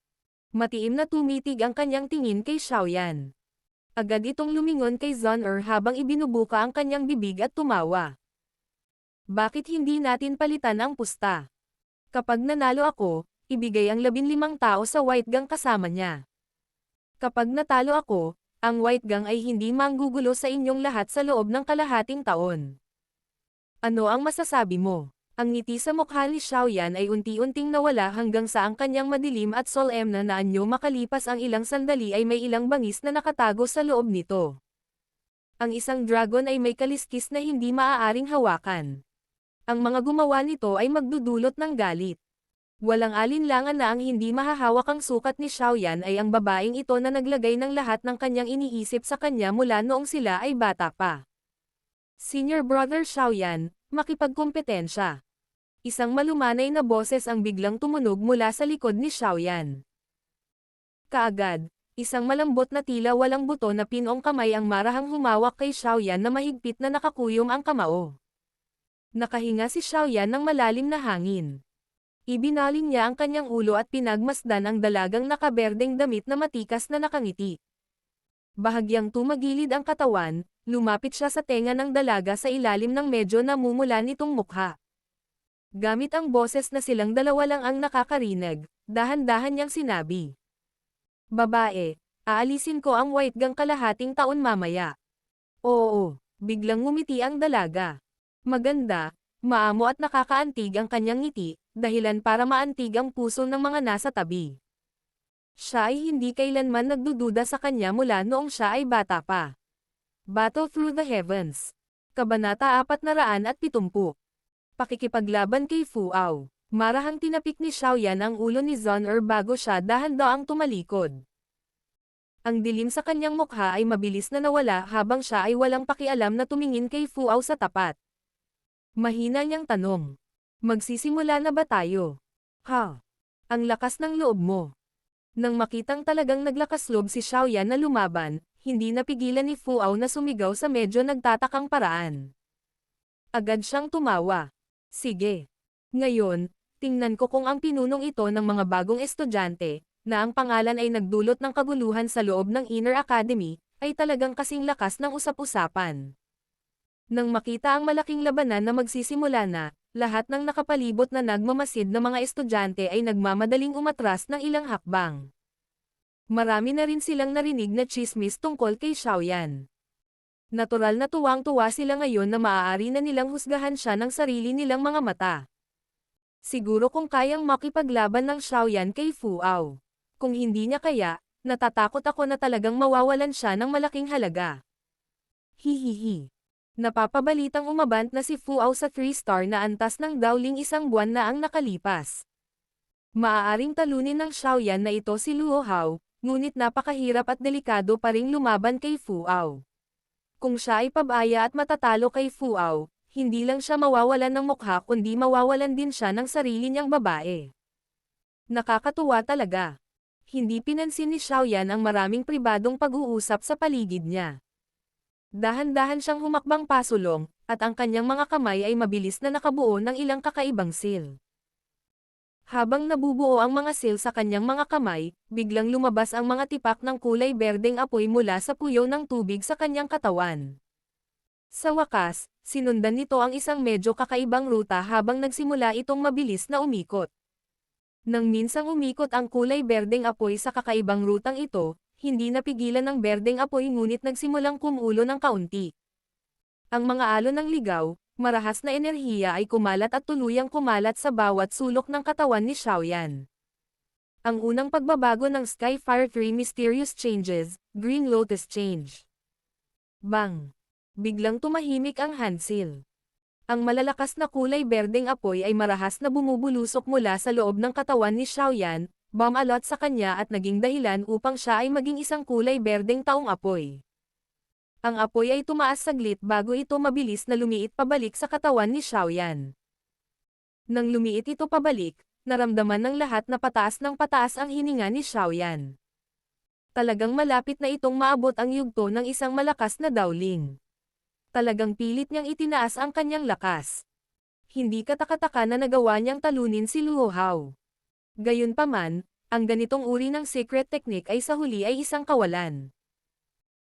Matiim na tumitig ang kanyang tingin kay Xiaoyan. Agad itong lumingon kay Zhon'er habang ibinubuka ang kanyang bibig at tumawa. Bakit hindi natin palitan ang pusta? Kapag nanalo ako, ibigay ang 15 tao sa White Gang kasama niya. Kapag natalo ako, ang White Gang ay hindi manggugulo sa inyong lahat sa loob ng kalahating taon. Ano ang masasabi mo? Ang ngiti sa mukha ni Xiaoyan ay unti-unting nawala hanggang sa ang kanyang madilim at solemn na anyo makalipas ang ilang sandali ay may ilang bangis na nakatago sa loob nito. Ang isang dragon ay may kaliskis na hindi maaaring hawakan. Ang mga gumawa nito ay magdudulot ng galit. Walang alinlangan na ang hindi mahahawak ang sukat ni Xiaoyan ay ang babaeng ito na naglagay ng lahat ng kanyang iniisip sa kanya mula noong sila ay bata pa. Senior Brother Xiaoyan, makipagkompetensya. Isang malumanay na boses ang biglang tumunog mula sa likod ni Xiaoyan. Kaagad, isang malambot na tila walang buto na pinong kamay ang marahang humawak kay Xiaoyan na mahigpit na nakakuyom ang kamao. Nakahinga si Xiaoyan ng malalim na hangin. Ibinaling niya ang kanyang ulo at pinagmasdan ang dalagang nakaberdeng damit na matikas na nakangiti. Bahagyang tumagilid ang katawan, lumapit siya sa tenga ng dalaga sa ilalim ng medyo namumula nitong mukha. Gamit ang boses na silang dalawa lang ang nakakarinig, dahan-dahan niyang sinabi. Babae, aalisin ko ang white gang kalahating taon mamaya. Oo, biglang ngumiti ang dalaga. Maganda, maamo at nakakaantig ang kanyang ngiti, dahilan para maantig ang puso ng mga nasa tabi. Siya ay hindi kailanman nagdududa sa kanya mula noong siya ay bata pa. Battle Through the Heavens. Kabanata 470. Pakikipaglaban kay Fu Ao. Marahang tinapik ni Xiaoyan ang ulo ni Zhang Er bago siya dahan-daang tumalikod. Ang dilim sa kanyang mukha ay mabilis na nawala habang siya ay walang pakialam na tumingin kay Fu Ao sa tapat. Mahina niyang tanong. Magsisimula na ba tayo? Ha? Ang lakas ng loob mo. Nang makitang talagang naglakas loob si Xiaoyan na lumaban, hindi napigilan ni Fu Ao na sumigaw sa medyo nagtatakang paraan. Agad siyang tumawa. Sige. Ngayon, tingnan ko kung ang pinunong ito ng mga bagong estudyante, na ang pangalan ay nagdulot ng kaguluhan sa loob ng Inner Academy, ay talagang kasing lakas ng usap-usapan. Nang makita ang malaking labanan na magsisimula na, lahat ng nakapalibot na nagmamasid na mga estudyante ay nagmamadaling umatras ng ilang hakbang. Marami na rin silang narinig na chismis tungkol kay Xiaoyan. Natural na tuwang-tuwa sila ngayon na maaari na nilang husgahan siya ng sarili nilang mga mata. Siguro kung kayang makipaglaban ng Xiaoyan kay Fu Ao. Kung hindi niya kaya, natatakot ako na talagang mawawalan siya ng malaking halaga. Hihihi. Napapabalitang umabant na si Fu Ao sa 3-star na antas ng Dowling isang buwan na ang nakalipas. Maaaring talunin ng Xiaoyan na ito si Luo Hao, ngunit napakahirap at delikado pa ring lumaban kay Fu Ao. Kung siya ay pabaya at matatalo kay Fu Ao, hindi lang siya mawawalan ng mukha kundi mawawalan din siya ng sarili niyang babae. Nakakatuwa talaga. Hindi pinansin ni Xiaoyan ang maraming pribadong pag-uusap sa paligid niya. Dahan-dahan siyang humakbang pasulong, at ang kanyang mga kamay ay mabilis na nakabuo ng ilang kakaibang seal. Habang nabubuo ang mga seal sa kanyang mga kamay, biglang lumabas ang mga tipak ng kulay berdeng apoy mula sa puyaw ng tubig sa kanyang katawan. Sa wakas, sinundan nito ang isang medyo kakaibang ruta habang nagsimula itong mabilis na umikot. Nang minsang umikot ang kulay berdeng apoy sa kakaibang rutang ito, hindi napigilan ng berdeng apoy ngunit nagsimulang kumulo ng kaunti. Ang mga alon ng ligaw, marahas na enerhiya ay kumalat at tuluyang kumalat sa bawat sulok ng katawan ni Xiaoyan. Ang unang pagbabago ng Skyfire 3 Mysterious Changes, Green Lotus Change. Bang! Biglang tumahimik ang handsil. Ang malalakas na kulay berdeng apoy ay marahas na bumubulusok mula sa loob ng katawan ni Xiaoyan, bumalot sa kanya at naging dahilan upang siya ay maging isang kulay berdeng taong apoy. Ang apoy ay tumaas saglit bago ito mabilis na lumiit pabalik sa katawan ni Xiaoyan. Nang lumiit ito pabalik, naramdaman ng lahat na pataas ng pataas ang hininga ni Xiaoyan. Talagang malapit na itong maabot ang yugto ng isang malakas na Dowling. Talagang pilit niyang itinaas ang kanyang lakas. Hindi katakataka na nagawa niyang talunin si Luo Hao. Gayunpaman, ang ganitong uri ng secret technique ay sa huli ay isang kawalan.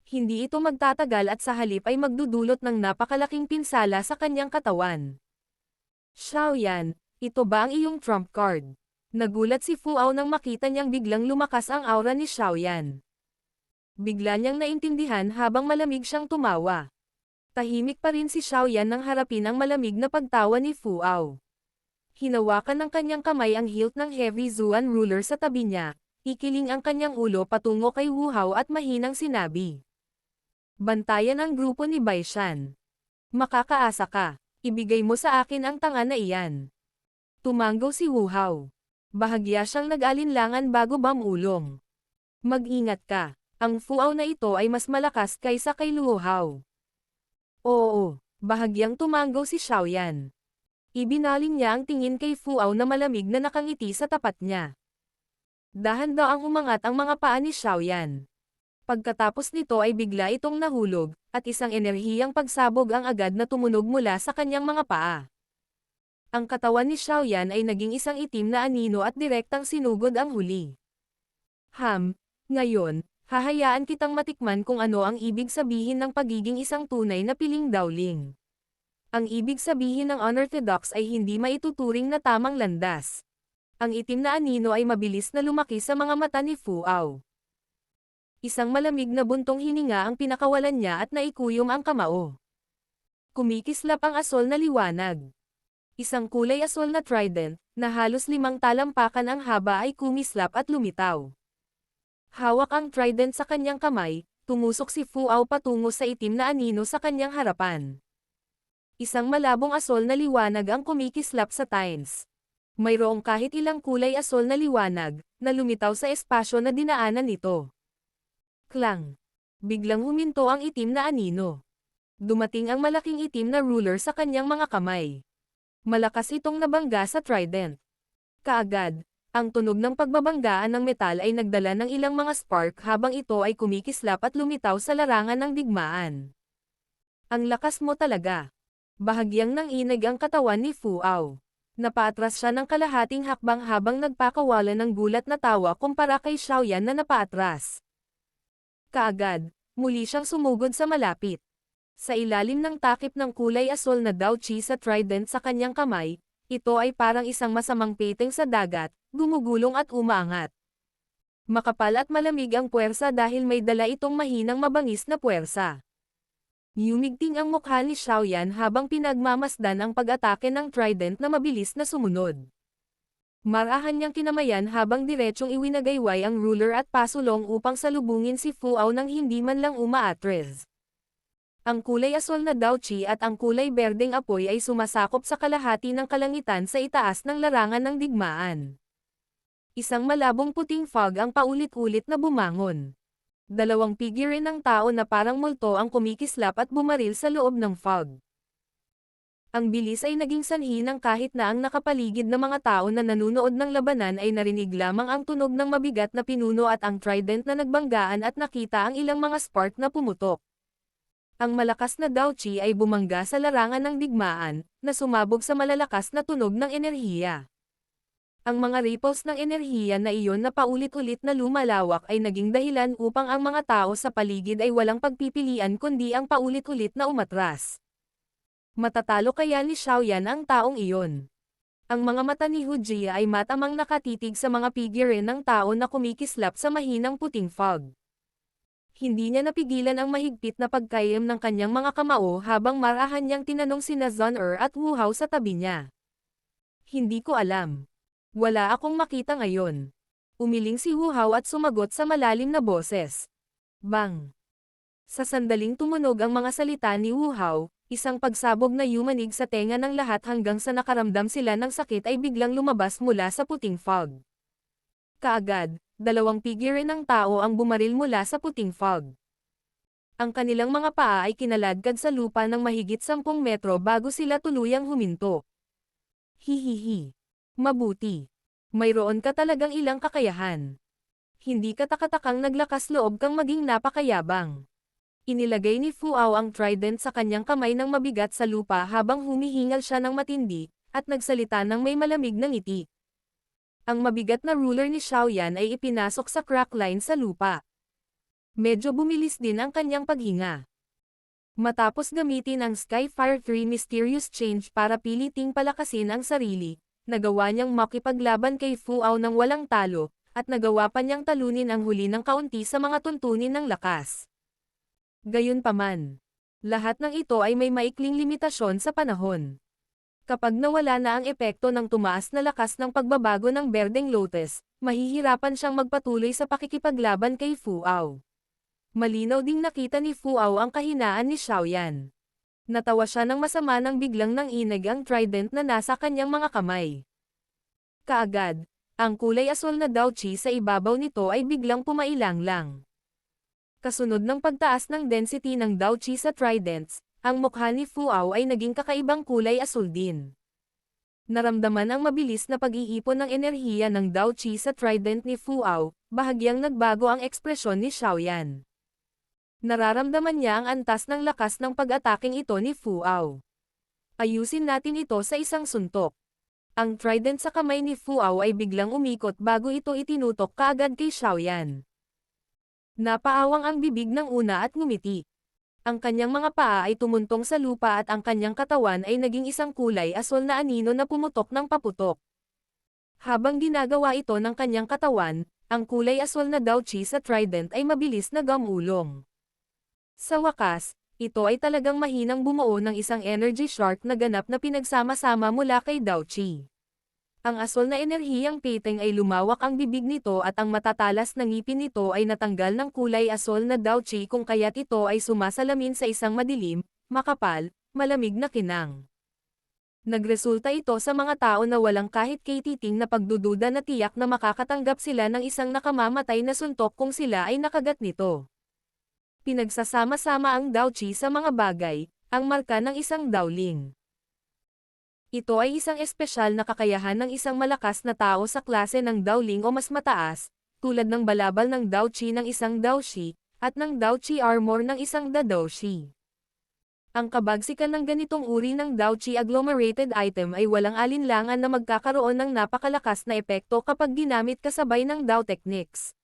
Hindi ito magtatagal at sa halip ay magdudulot ng napakalaking pinsala sa kanyang katawan. Xiaoyan, ito ba ang iyong trump card? Nagulat si Fu Ao nang makita niyang biglang lumakas ang aura ni Xiaoyan. Bigla niyang naintindihan habang malamig siyang tumawa. Tahimik pa rin si Xiaoyan nang harapin ang malamig na pagtawa ni Fu Ao. Hinawakan ng kanyang kamay ang hilt ng heavy Zuan ruler sa tabi niya, ikiling ang kanyang ulo patungo kay Wu Hao at mahinang sinabi. Bantayan ang grupo ni Baishan. Makakaasa ka. Ibigay mo sa akin ang tanga na iyan. Tumanggaw si Wu Hao. Bahagya siyang nag-alinlangan bago bumulong. Mag-ingat ka. Ang Fu Ao na ito ay mas malakas kaysa kay Luo Hao. Oo, bahagyang tumanggaw si Xiaoyan. Ibinaling niya ang tingin kay Fu Ao na malamig na nakangiti sa tapat niya. Dahan-daang umangat ang mga paa ni Xiaoyan. Pagkatapos nito ay bigla itong nahulog, at isang enerhiyang pagsabog ang agad na tumunog mula sa kanyang mga paa. Ang katawan ni Xiaoyan ay naging isang itim na anino at direktang sinugod ang huli. Ngayon, Hahayaan kitang matikman kung ano ang ibig sabihin ng pagiging isang tunay na piling Dowling. Ang ibig sabihin ng unorthodox ay hindi maituturing na tamang landas. Ang itim na anino ay mabilis na lumaki sa mga mata ni Fu Ao. Isang malamig na buntong hininga ang pinakawalan niya at naikuyom ang kamao. Kumikislap ang asol na liwanag. Isang kulay asol na trident, na halos 5 talampakan ang haba ay kumislap at lumitaw. Hawak ang trident sa kanyang kamay, tumusok si Fu Ao patungo sa itim na anino sa kanyang harapan. Isang malabong asol na liwanag ang kumikislap sa tines. Mayroong kahit ilang kulay asol na liwanag, na lumitaw sa espasyo na dinaanan nito. Klang! Biglang huminto ang itim na anino. Dumating ang malaking itim na ruler sa kanyang mga kamay. Malakas itong nabangga sa trident. Kaagad, ang tunog ng pagbabanggaan ng metal ay nagdala ng ilang mga spark habang ito ay kumikislap at lumitaw sa larangan ng digmaan. Ang lakas mo talaga. Bahagyang nanginig ang katawan ni Fu Ao. Napaatras siya ng kalahating hakbang habang nagpakawala ng gulat na tawa kumpara kay Xiaoyan na napaatras. Kaagad, muli siyang sumugod sa malapit. Sa ilalim ng takip ng kulay asol na Dao Chi sa trident sa kanyang kamay, ito ay parang isang masamang peteng sa dagat, gumugulong at umaangat. Makapal at malamig ang puwersa dahil may dala itong mahinang mabangis na puwersa. Yumigting ang mukha ni Xiaoyan habang pinagmamasdan ang pag-atake ng trident na mabilis na sumunod. Marahan niyang kinamayan habang diretsyong iwinagayway ang ruler at pasulong upang salubungin si Fu Ao nang hindi man lang umaatres. Ang kulay asol na Dao Chi at ang kulay berdeng apoy ay sumasakop sa kalahati ng kalangitan sa itaas ng larangan ng digmaan. Isang malabong puting fog ang paulit-ulit na bumangon. 2 figure ng tao na parang multo ang kumikislap at bumaril sa loob ng fog. Ang bilis ay naging sanhi ng kahit na ang nakapaligid na mga tao na nanunood ng labanan ay narinig lamang ang tunog ng mabigat na pinuno at ang trident na nagbanggaan at nakita ang ilang mga spark na pumutok. Ang malakas na Dao Chi ay bumangga sa larangan ng digmaan, na sumabog sa malalakas na tunog ng enerhiya. Ang mga ripples ng enerhiya na iyon na paulit-ulit na lumalawak ay naging dahilan upang ang mga tao sa paligid ay walang pagpipilian kundi ang paulit-ulit na umatras. Matatalo kaya ni Xiaoyan ang taong iyon. Ang mga mata ni Hu Jie ay matamang nakatitig sa mga figure ng tao na kumikislap sa mahinang puting fog. Hindi niya napigilan ang mahigpit na pagkayam ng kanyang mga kamao habang marahan niyang tinanong sina Zhang Er at Wu Hao sa tabi niya. Hindi ko alam. Wala akong makita ngayon. Umiling si Wu Hao at sumagot sa malalim na boses. Bang! Sa sandaling tumunog ang mga salita ni Wu Hao, isang pagsabog na yumanig sa tenga ng lahat hanggang sa nakaramdam sila ng sakit ay biglang lumabas mula sa puting fog. Kaagad, 2 figure ng tao ang bumaril mula sa puting fog. Ang kanilang mga paa ay kinaladkad sa lupa ng mahigit 10 metro bago sila tuluyang huminto. Hihihi. Mabuti. Mayroon ka talagang ilang kakayahan. Hindi ka takatakang naglakas loob kang maging napakayabang. Inilagay ni Fu Ao ang trident sa kanyang kamay ng mabigat sa lupa habang humihingal siya ng matindi, at nagsalita ng may malamig na ngiti. Ang mabigat na ruler ni Xiaoyan ay ipinasok sa crack line sa lupa. Medyo bumilis din ang kanyang paghinga. Matapos gamitin ang Skyfire 3 Mysterious Change para piliting palakasin ang sarili, nagawa niyang makipaglaban kay Fu Ao ng walang talo, at nagawa pa niyang talunin ang huli ng kaunti sa mga tuntunin ng lakas. Gayunpaman, lahat ng ito ay may maikling limitasyon sa panahon. Kapag nawala na ang epekto ng tumaas na lakas ng pagbabago ng Berdeng Lotus, mahihirapan siyang magpatuloy sa pakikipaglaban kay Fu Ao. Malinaw ding nakita ni Fu Ao ang kahinaan ni Xiaoyan. Natawa siya ng masama nang biglang nanginig ang trident na nasa kanyang mga kamay. Kaagad, ang kulay asol na Dao Chi sa ibabaw nito ay biglang pumailang-lang. Kasunod ng pagtaas ng density ng Dao Chi sa tridents, ang mukha ni Fu Ao ay naging kakaibang kulay asul din. Naramdaman ang mabilis na pag-iipon ng enerhiya ng Dao Chi sa trident ni Fu Ao, bahagyang nagbago ang ekspresyon ni Xiaoyan. Nararamdaman niya ang antas ng lakas ng pag-ataking ito ni Fu Ao. Ayusin natin ito sa isang suntok. Ang trident sa kamay ni Fu Ao ay biglang umikot bago ito itinutok kaagad kay Xiaoyan. Napaawang ang bibig ng una at ngumiti. Ang kanyang mga paa ay tumuntong sa lupa at ang kanyang katawan ay naging isang kulay asol na anino na pumutok ng paputok. Habang ginagawa ito ng kanyang katawan, ang kulay asol na Dao-Chi sa trident ay mabilis na gumulong. Sa wakas, ito ay talagang mahinang bumuo ng isang energy shark na ganap na pinagsama-sama mula kay Dao-Chi. Ang asol na enerhiyang peteng ay lumawak ang bibig nito at ang matatalas na ngipin nito ay natanggal ng kulay asol na Dao-Chi kung kaya't ito ay sumasalamin sa isang madilim, makapal, malamig na kinang. Nagresulta ito sa mga tao na walang kahit katiting na pagdududa na tiyak na makakatanggap sila ng isang nakamamatay na suntok kung sila ay nakagat nito. Pinagsasama-sama ang Dao-Chi sa mga bagay, ang marka ng isang Daoling. Ito ay isang espesyal na kakayahan ng isang malakas na tao sa klase ng Daoling o mas mataas, tulad ng balabal ng Dao-Chi ng isang Dao-Shi, at ng Dao-Chi armor ng isang Dadao-Shi. Ang kabagsikan ng ganitong uri ng Dao-Chi agglomerated item ay walang alinlangan na magkakaroon ng napakalakas na epekto kapag ginamit kasabay ng Dao techniques.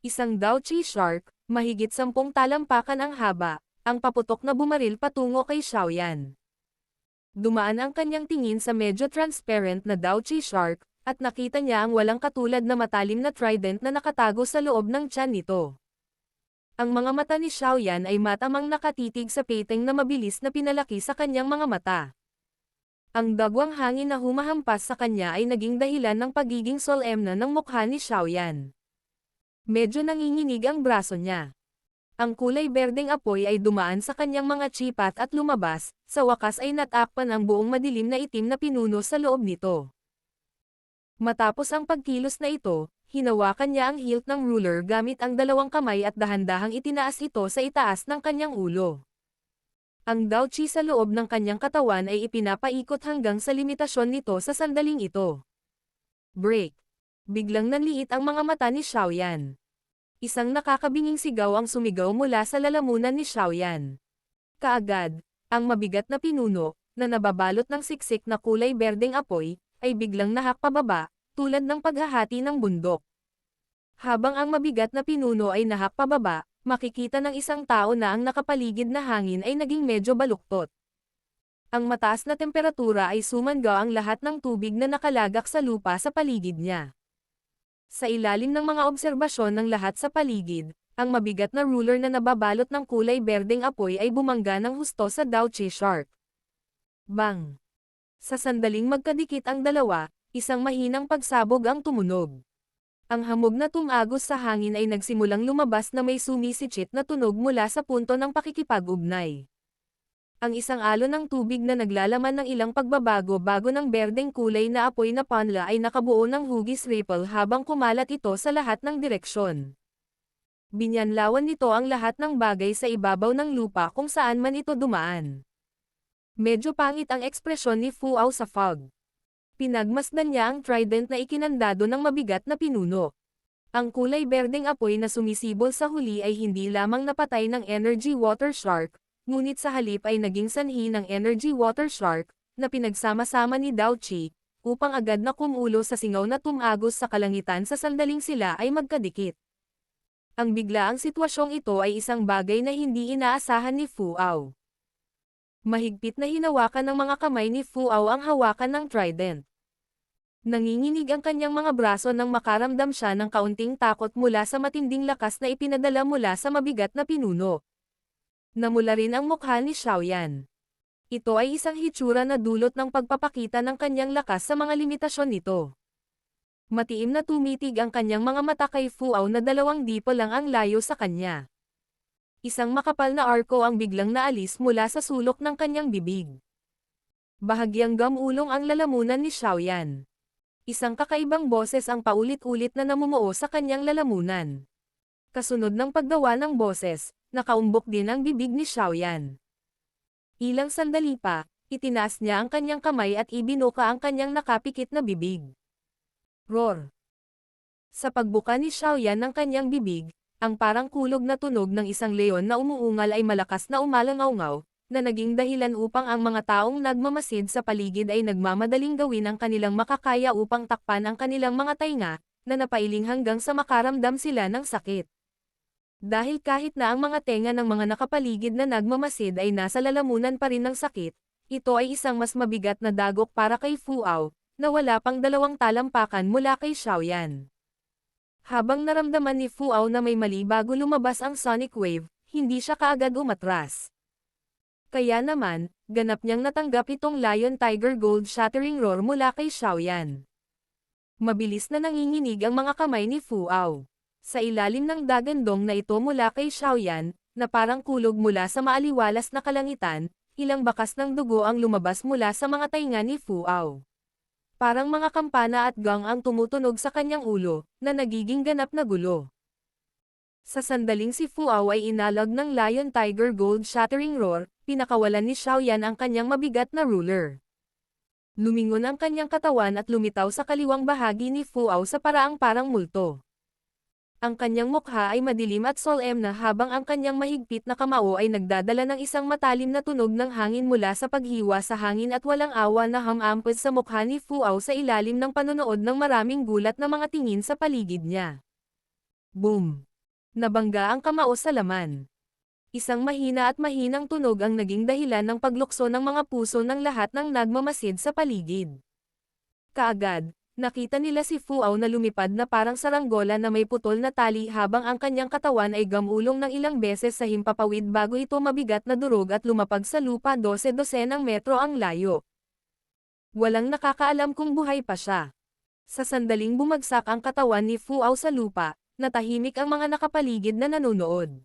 Isang Dao-Chi shark, mahigit 10 talampakan ang haba, ang paputok na bumaril patungo kay Xiaoyan. Dumaan ang kanyang tingin sa medyo transparent na Dao-Chi shark, at nakita niya ang walang katulad na matalim na trident na nakatago sa loob ng tiyan nito. Ang mga mata ni Xiaoyan ay matamang nakatitig sa peteng na mabilis na pinalaki sa kanyang mga mata. Ang dagwang hangin na humahampas sa kanya ay naging dahilan ng pagiging solemna ng mukha ni Xiaoyan. Medyo nanginginig ang braso niya. Ang kulay berdeng apoy ay dumaan sa kanyang mga chipat at lumabas, sa wakas ay natakpan ang buong madilim na itim na pinuno sa loob nito. Matapos ang pagkilos na ito, hinawakan niya ang hilt ng ruler gamit ang dalawang kamay at dahan-dahang itinaas ito sa itaas ng kanyang ulo. Ang Dao-Chi sa loob ng kanyang katawan ay ipinapaikot hanggang sa limitasyon nito sa sandaling ito. Break! Biglang nanliit ang mga mata ni Xiaoyan. Isang nakakabinging sigaw ang sumigaw mula sa lalamunan ni Xiaoyan. Kaagad, ang mabigat na pinuno, na nababalot ng siksik na kulay berdeng apoy, ay biglang nahak pababa, tulad ng paghahati ng bundok. Habang ang mabigat na pinuno ay nahak pababa, makikita ng isang tao na ang nakapaligid na hangin ay naging medyo baluktot. Ang mataas na temperatura ay sumangga ang lahat ng tubig na nakalagak sa lupa sa paligid niya. Sa ilalim ng mga obserbasyon ng lahat sa paligid, ang mabigat na ruler na nababalot ng kulay berdeng apoy ay bumangga ng husto sa Dao-Chi shark. Bang! Sa sandaling magkadikit ang dalawa, isang mahinang pagsabog ang tumunog. Ang hamog na tumagos sa hangin ay nagsimulang lumabas na may sumisitsit na tunog mula sa punto ng pakikipag-ugnay. Ang isang alon ng tubig na naglalaman ng ilang pagbabago-bago ng berdeng kulay na apoy na panla ay nakabuo ng hugis ripple habang kumalat ito sa lahat ng direksyon. Binyanlawan nito ang lahat ng bagay sa ibabaw ng lupa kung saan man ito dumaan. Medyo pangit ang ekspresyon ni Fu Ao sa fog. Pinagmasdan niya ang trident na ikinandado ng mabigat na pinuno. Ang kulay berdeng apoy na sumisibol sa huli ay hindi lamang napatay ng energy water shark, ngunit sa halip ay naging sanhi ng energy water shark, na pinagsama-sama ni Dao-Chi, upang agad na kumulo sa singaw na tumagos sa kalangitan sa sandaling sila ay magkadikit. Ang biglaang sitwasyong ito ay isang bagay na hindi inaasahan ni Fu Ao. Mahigpit na hinawakan ng mga kamay ni Fu Ao ang hawakan ng trident. Nanginginig ang kanyang mga braso nang makaramdam siya ng kaunting takot mula sa matinding lakas na ipinadala mula sa mabigat na pinuno. Namula rin ang mukha ni Xiaoyan. Ito ay isang hitsura na dulot ng pagpapakita ng kanyang lakas sa mga limitasyon nito. Matiim na tumitig ang kanyang mga mata kay Fu Ao na 2 dipo lang ang layo sa kanya. Isang makapal na arko ang biglang naalis mula sa sulok ng kanyang bibig. Bahagyang gumulong ang lalamunan ni Xiaoyan. Isang kakaibang boses ang paulit-ulit na namumuo sa kanyang lalamunan. Kasunod ng paggawa ng boses, nakaumbok din ang bibig ni Xiaoyan. Ilang sandali pa, itinaas niya ang kanyang kamay at ibinuka ang kanyang nakapikit na bibig. Roar! Sa pagbuka ni Xiaoyan ng kanyang bibig, ang parang kulog na tunog ng isang leon na umuungal ay malakas na umalangaw-ngaw, na naging dahilan upang ang mga taong nagmamasid sa paligid ay nagmamadaling gawin ang kanilang makakaya upang takpan ang kanilang mga tainga, na napailing hanggang sa makaramdam sila ng sakit. Dahil kahit na ang mga tenga ng mga nakapaligid na nagmamasid ay nasa lalamunan pa rin ng sakit, ito ay isang mas mabigat na dagok para kay Fuao, na wala pang 2 talampakan mula kay Xiaoyan. Habang naramdaman ni Fuao na may mali bago lumabas ang Sonic Wave, hindi siya kaagad umatras. Kaya naman, ganap niyang natanggap itong Lion Tiger Gold Shattering Roar mula kay Xiaoyan. Mabilis na nanginginig ang mga kamay ni Fuao. Sa ilalim ng dagandong na ito mula kay Xiaoyan, na parang kulog mula sa maaliwalas na kalangitan, ilang bakas ng dugo ang lumabas mula sa mga tainga ni Fuao. Parang mga kampana at gong ang tumutunog sa kanyang ulo, na nagiging ganap na gulo. Sa sandaling si Fuao ay inalog ng Lion Tiger Gold Shattering Roar, pinakawalan ni Xiaoyan ang kanyang mabigat na ruler. Lumingon ang kanyang katawan at lumitaw sa kaliwang bahagi ni Fuao sa paraang parang multo. Ang kanyang mukha ay madilim at solemn na habang ang kanyang mahigpit na kamao ay nagdadala ng isang matalim na tunog ng hangin mula sa paghiwa sa hangin at walang awa na hamampos sa mukha ni Fuao sa ilalim ng panonood ng maraming gulat na mga tingin sa paligid niya. Boom! Nabangga ang kamao sa laman. Isang mahina at mahinang tunog ang naging dahilan ng paglukso ng mga puso ng lahat ng nagmamasid sa paligid. Kaagad, nakita nila si Fuao na lumipad na parang saranggola na may putol na tali habang ang kanyang katawan ay gamulong ng ilang beses sa himpapawid bago ito mabigat na durog at lumapag sa lupa 12-12 metro ang layo. Walang nakakaalam kung buhay pa siya. Sa sandaling bumagsak ang katawan ni Fuao sa lupa, natahimik ang mga nakapaligid na nanonood.